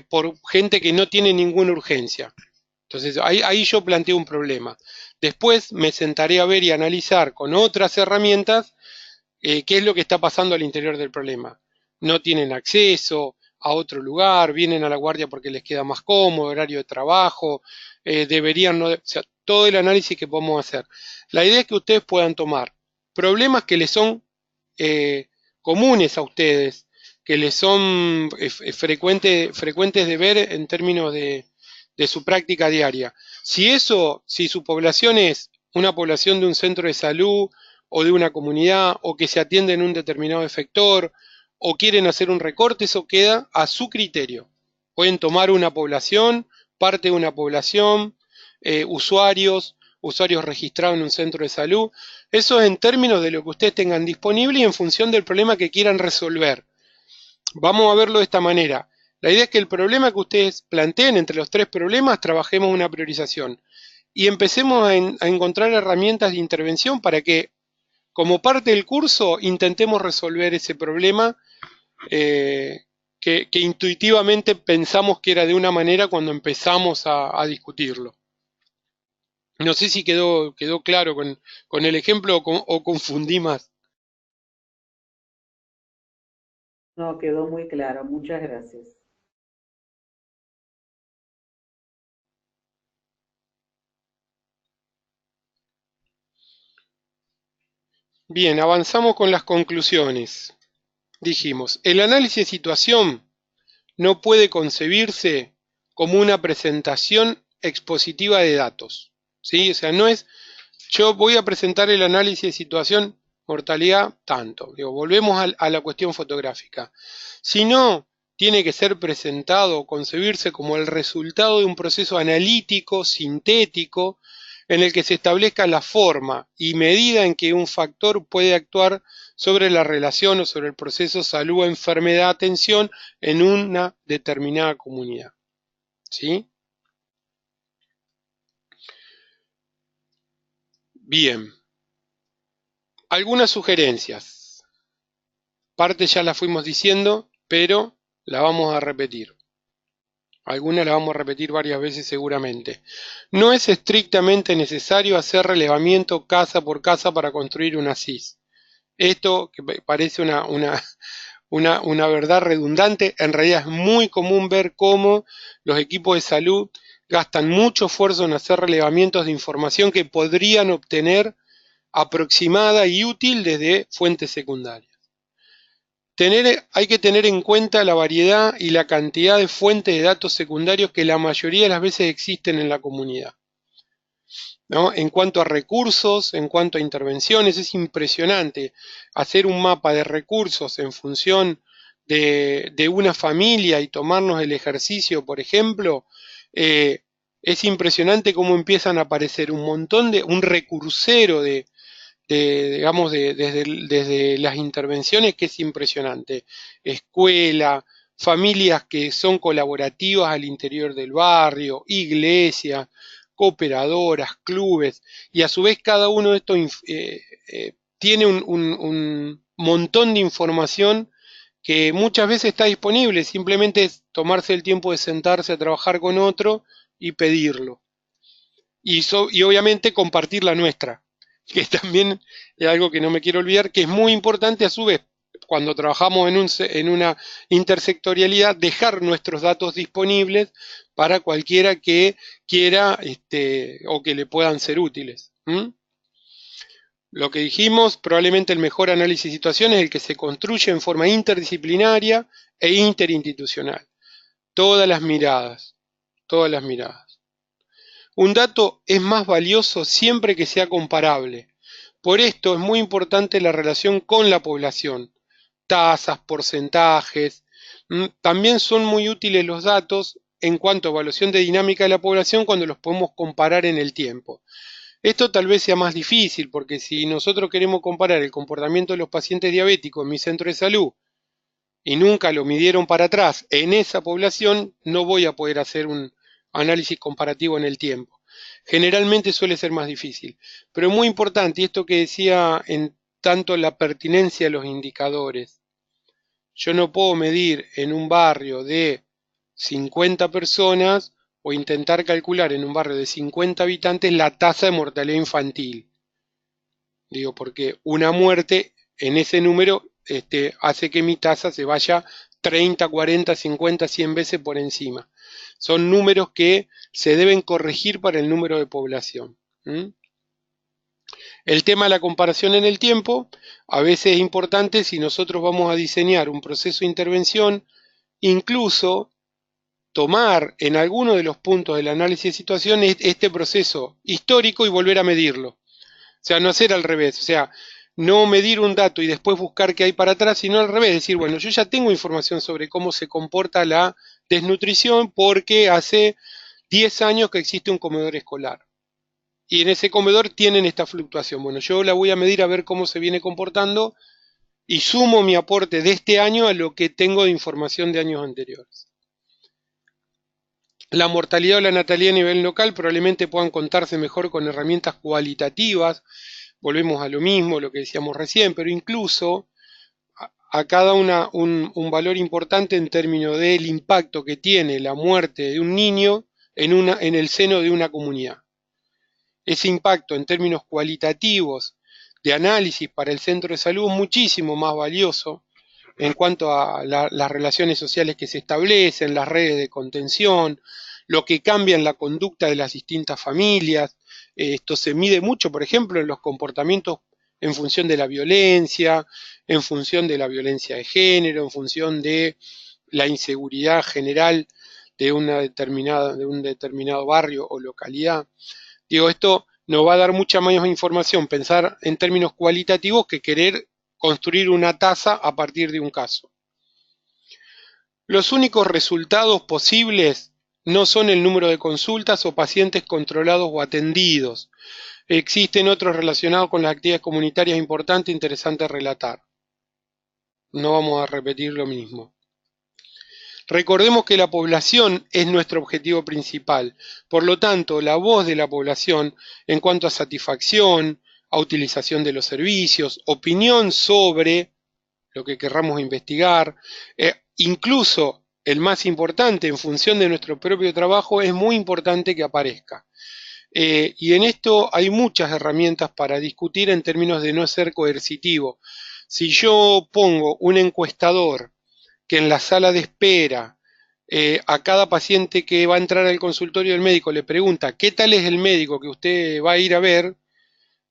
por gente que no tiene ninguna urgencia. Entonces ahí yo planteo un problema. Después me sentaré a ver y analizar con otras herramientas qué es lo que está pasando al interior del problema. No tienen acceso a otro lugar, vienen a la guardia porque les queda más cómodo, horario de trabajo, deberían no, o sea, todo el análisis que podemos hacer. La idea es que ustedes puedan tomar problemas que les son eh, comunes a ustedes, que les son frecuentes de ver en términos de su práctica diaria. Si su población es una población de un centro de salud o de una comunidad o que se atiende en un determinado efector o quieren hacer un recorte, eso queda a su criterio. Pueden tomar una población, parte de una población, usuarios registrados en un centro de salud. Eso es en términos de lo que ustedes tengan disponible y en función del problema que quieran resolver. Vamos a verlo de esta manera. La idea es que el problema que ustedes planteen entre los tres problemas, trabajemos una priorización y empecemos a encontrar herramientas de intervención para que, como parte del curso, intentemos resolver ese problema eh, que intuitivamente pensamos que era de una manera cuando empezamos a discutirlo. No sé si quedó claro con el ejemplo o confundí más. No, quedó muy claro. Muchas gracias. Bien, avanzamos con las conclusiones. Dijimos, el análisis de situación no puede concebirse como una presentación expositiva de datos. ¿Sí? O sea, no es yo voy a presentar el análisis de situación, mortalidad, tanto. Digo, volvemos a la cuestión fotográfica. Si no, tiene que ser presentado o concebirse como el resultado de un proceso analítico, sintético, en el que se establezca la forma y medida en que un factor puede actuar sobre la relación o sobre el proceso salud-enfermedad-atención en una determinada comunidad. ¿Sí? Bien. Algunas sugerencias. Parte ya la fuimos diciendo, pero la vamos a repetir. Algunas la vamos a repetir varias veces seguramente. No es estrictamente necesario hacer relevamiento casa por casa para construir una CIS. Esto, que parece una verdad redundante, en realidad es muy común ver cómo los equipos de salud gastan mucho esfuerzo en hacer relevamientos de información que podrían obtener aproximada y útil desde fuentes secundarias. Hay que tener en cuenta la variedad y la cantidad de fuentes de datos secundarios que la mayoría de las veces existen en la comunidad, ¿no? En cuanto a recursos, en cuanto a intervenciones, es impresionante hacer un mapa de recursos en función de una familia y tomarnos el ejercicio, por ejemplo. Es impresionante cómo empiezan a aparecer un recursero digamos, desde las intervenciones que es impresionante. Escuela, familias que son colaborativas al interior del barrio, iglesias, cooperadoras, clubes, y a su vez cada uno de estos tiene un montón de información que muchas veces está disponible, simplemente es tomarse el tiempo de sentarse a trabajar con otro y pedirlo. Y obviamente compartir la nuestra, que también es algo que no me quiero olvidar, que es muy importante a su vez cuando trabajamos en una intersectorialidad, dejar nuestros datos disponibles para cualquiera que quiera o que le puedan ser útiles. Lo que dijimos, probablemente el mejor análisis de situación es el que se construye en forma interdisciplinaria e interinstitucional. Todas las miradas, todas las miradas. Un dato es más valioso siempre que sea comparable. Por esto es muy importante la relación con la población. Tasas, porcentajes. También son muy útiles los datos en cuanto a evaluación de dinámica de la población cuando los podemos comparar en el tiempo. Esto tal vez sea más difícil porque si nosotros queremos comparar el comportamiento de los pacientes diabéticos en mi centro de salud y nunca lo midieron para atrás en esa población, no voy a poder hacer un análisis comparativo en el tiempo. Generalmente suele ser más difícil, pero es muy importante, y esto que decía en tanto la pertinencia de los indicadores. Yo no puedo medir en un barrio de 50 personas o intentar calcular en un barrio de 50 habitantes la tasa de mortalidad infantil. Digo, porque una muerte en ese número hace que mi tasa se vaya 30, 40, 50, 100 veces por encima. Son números que se deben corregir para el número de población. El tema de la comparación en el tiempo, a veces es importante si nosotros vamos a diseñar un proceso de intervención, incluso tomar en alguno de los puntos del análisis de situación este proceso histórico y volver a medirlo. O sea, no hacer al revés, o sea, no medir un dato y después buscar qué hay para atrás, sino al revés, decir, bueno, yo ya tengo información sobre cómo se comporta la desnutrición porque hace 10 años que existe un comedor escolar. Y en ese comedor tienen esta fluctuación. Bueno, yo la voy a medir a ver cómo se viene comportando y sumo mi aporte de este año a lo que tengo de información de años anteriores. La mortalidad o la natalidad a nivel local probablemente puedan contarse mejor con herramientas cualitativas. Volvemos a lo mismo, lo que decíamos recién, pero incluso acá da un valor importante en términos del impacto que tiene la muerte de un niño en el seno de una comunidad. Ese impacto en términos cualitativos de análisis para el centro de salud es muchísimo más valioso en cuanto a las relaciones sociales que se establecen, las redes de contención, lo que cambia en la conducta de las distintas familias. Esto se mide mucho, por ejemplo, en los comportamientos en función de la violencia, en función de la violencia de género, en función de la inseguridad general de un determinado barrio o localidad. Digo, esto nos va a dar mucha más información, pensar en términos cualitativos que querer construir una tasa a partir de un caso. Los únicos resultados posibles no son el número de consultas o pacientes controlados o atendidos. Existen otros relacionados con las actividades comunitarias importantes e interesantes a relatar. No vamos a repetir lo mismo. Recordemos que la población es nuestro objetivo principal. Por lo tanto, la voz de la población en cuanto a satisfacción, a utilización de los servicios, opinión sobre lo que querramos investigar, incluso el más importante en función de nuestro propio trabajo, es muy importante que aparezca. Y en esto hay muchas herramientas para discutir en términos de no ser coercitivo. Si yo pongo un encuestador que en la sala de espera a cada paciente que va a entrar al consultorio del médico le pregunta ¿qué tal es el médico que usted va a ir a ver?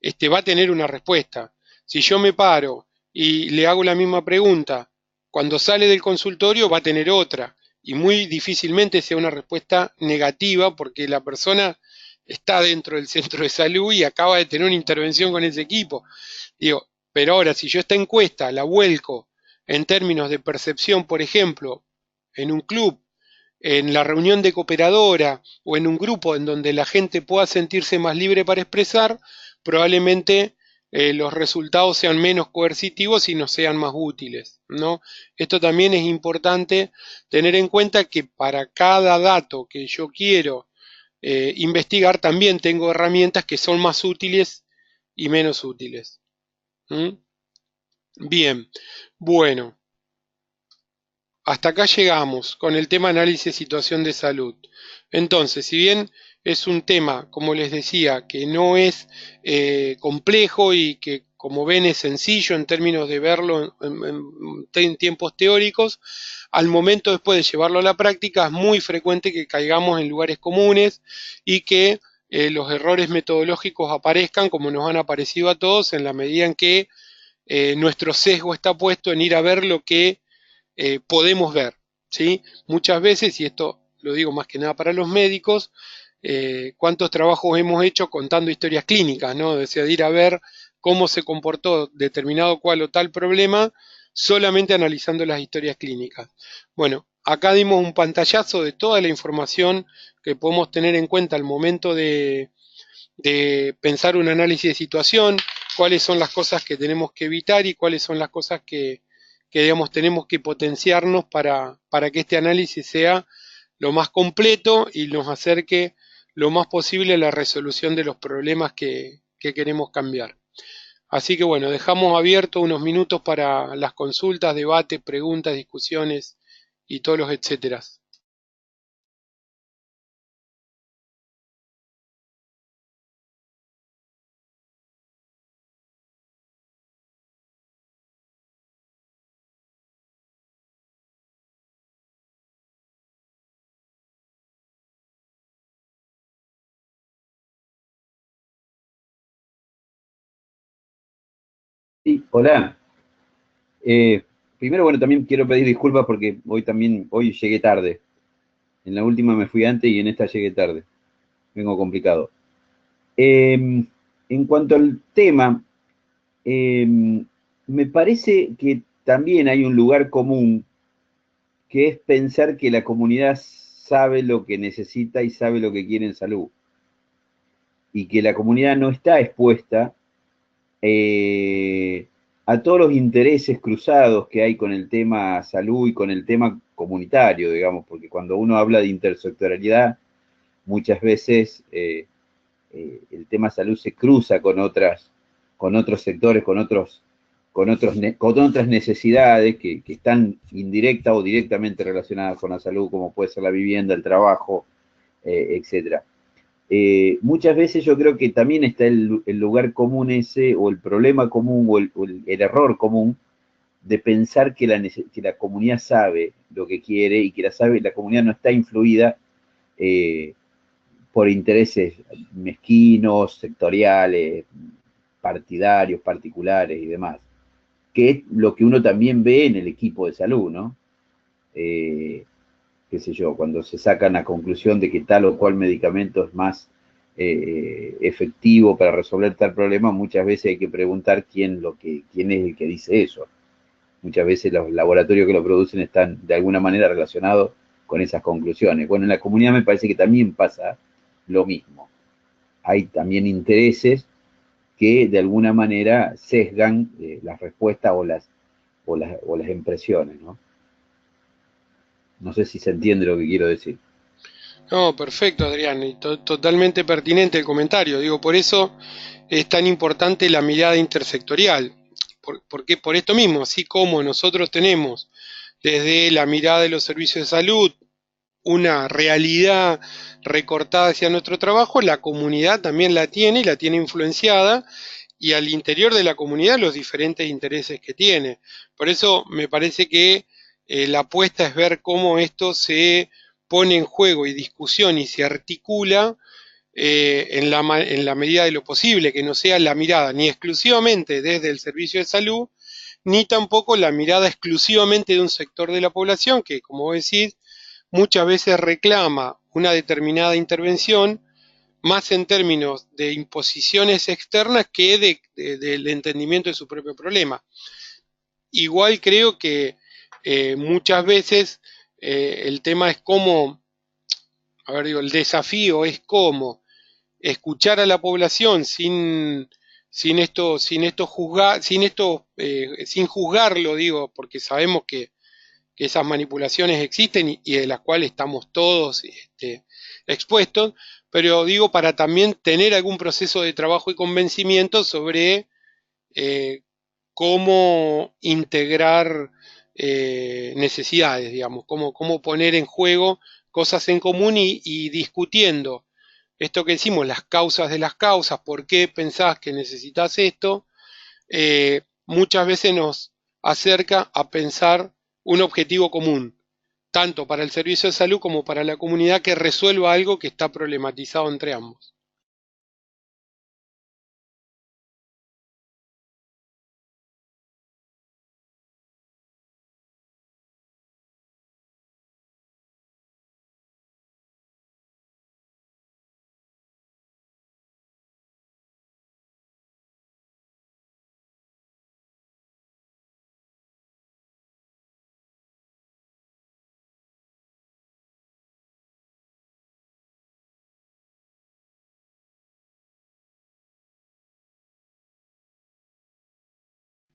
Va a tener una respuesta. Si yo me paro y le hago la misma pregunta, cuando sale del consultorio va a tener otra y muy difícilmente sea una respuesta negativa porque la persona está dentro del centro de salud y acaba de tener una intervención con ese equipo. Digo, pero ahora si yo esta encuesta la vuelco en términos de percepción, por ejemplo, en un club, en la reunión de cooperadora o en un grupo en donde la gente pueda sentirse más libre para expresar, probablemente los resultados sean menos coercitivos y nos sean más útiles, ¿no? Esto también es importante tener en cuenta que para cada dato que yo quiero investigar también tengo herramientas que son más útiles y menos útiles. Bien, bueno, hasta acá llegamos con el tema análisis de situación de salud. Entonces, si bien es un tema, como les decía, que no es complejo y que como ven, es sencillo en términos de verlo en tiempos teóricos. Al momento después de llevarlo a la práctica es muy frecuente que caigamos en lugares comunes y que los errores metodológicos aparezcan como nos han aparecido a todos en la medida en que nuestro sesgo está puesto en ir a ver lo que podemos ver, ¿sí? Muchas veces, y esto lo digo más que nada para los médicos, cuántos trabajos hemos hecho contando historias clínicas, ¿no? O sea, de ir a ver cómo se comportó determinado cual o tal problema solamente analizando las historias clínicas. Bueno, acá dimos un pantallazo de toda la información que podemos tener en cuenta al momento de pensar un análisis de situación, cuáles son las cosas que tenemos que evitar y cuáles son las cosas que digamos, tenemos que potenciarnos para que este análisis sea lo más completo y nos acerque lo más posible a la resolución de los problemas que queremos cambiar. Así que bueno, dejamos abiertos unos minutos para las consultas, debates, preguntas, discusiones y todos los etcéteras. Sí, hola. Primero, bueno, también quiero pedir disculpas porque hoy llegué tarde. En la última me fui antes y en esta llegué tarde. Vengo complicado. En cuanto al tema, me parece que también hay un lugar común que es pensar que la comunidad sabe lo que necesita y sabe lo que quiere en salud. Y que la comunidad no está expuesta a todos los intereses cruzados que hay con el tema salud y con el tema comunitario, digamos, porque cuando uno habla de intersectorialidad, muchas veces el tema salud se cruza con otros sectores, con otras necesidades que están indirecta o directamente relacionadas con la salud, como puede ser la vivienda, el trabajo, etcétera. Muchas veces yo creo que también está el lugar común ese, o el problema común, o el error común, de pensar que la comunidad sabe lo que quiere y que la comunidad no está influida por intereses mezquinos, sectoriales, partidarios, particulares y demás, que es lo que uno también ve en el equipo de salud, ¿no? Qué sé yo, cuando se sacan la conclusión de que tal o cual medicamento es más efectivo para resolver tal problema, muchas veces hay que preguntar quién es el que dice eso. Muchas veces los laboratorios que lo producen están de alguna manera relacionados con esas conclusiones. Bueno, en la comunidad me parece que también pasa lo mismo. Hay también intereses que de alguna manera sesgan las respuestas o las impresiones, ¿no? No sé si se entiende lo que quiero decir. No, perfecto, Adrián, y totalmente pertinente el comentario. Digo, por eso es tan importante la mirada intersectorial, porque por esto mismo, así como nosotros tenemos desde la mirada de los servicios de salud una realidad recortada hacia nuestro trabajo, la comunidad también la tiene y la tiene influenciada, y al interior de la comunidad los diferentes intereses que tiene. Por eso me parece que la apuesta es ver cómo esto se pone en juego y discusión y se articula en la medida de lo posible, que no sea la mirada ni exclusivamente desde el servicio de salud, ni tampoco la mirada exclusivamente de un sector de la población que, como vos decís, muchas veces reclama una determinada intervención más en términos de imposiciones externas que del entendimiento de su propio problema. Igual creo que muchas veces el tema es cómo, a ver, digo, el desafío es cómo escuchar a la población sin juzgarlo, digo, porque sabemos que esas manipulaciones existen y de las cuales estamos todos expuestos, pero digo para también tener algún proceso de trabajo y convencimiento sobre eh, cómo integrar necesidades, digamos, cómo poner en juego cosas en común y discutiendo esto que decimos, las causas de las causas, por qué pensás que necesitas esto, muchas veces nos acerca a pensar un objetivo común, tanto para el servicio de salud como para la comunidad, que resuelva algo que está problematizado entre ambos.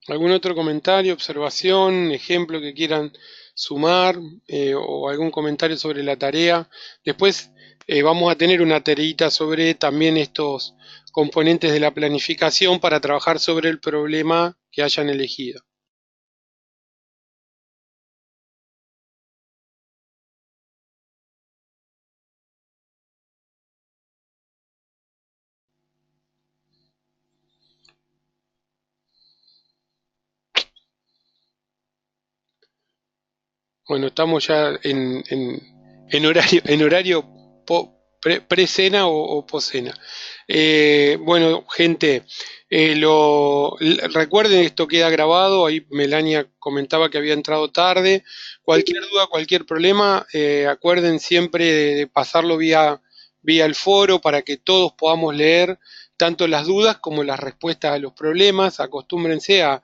¿Algún otro comentario, observación, ejemplo que quieran sumar o algún comentario sobre la tarea? Después vamos a tener una tareita sobre también estos componentes de la planificación para trabajar sobre el problema que hayan elegido. Bueno, estamos ya en horario pre-cena o post-cena. Bueno, gente, recuerden, esto queda grabado. Ahí Melania comentaba que había entrado tarde. Cualquier duda, cualquier problema, acuerden siempre de pasarlo vía el foro para que todos podamos leer tanto las dudas como las respuestas a los problemas. Acostúmbrense a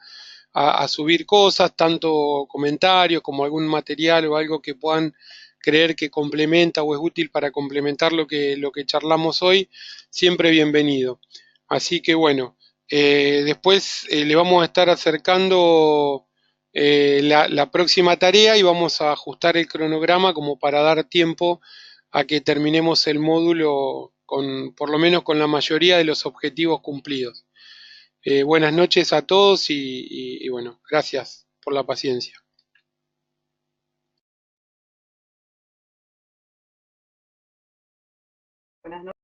subir cosas, tanto comentarios como algún material o algo que puedan creer que complementa o es útil para complementar lo que charlamos hoy, siempre bienvenido. Así que bueno, después le vamos a estar acercando la próxima tarea y vamos a ajustar el cronograma como para dar tiempo a que terminemos el módulo por lo menos con la mayoría de los objetivos cumplidos. Buenas noches a todos y bueno, gracias por la paciencia. Buenas noches.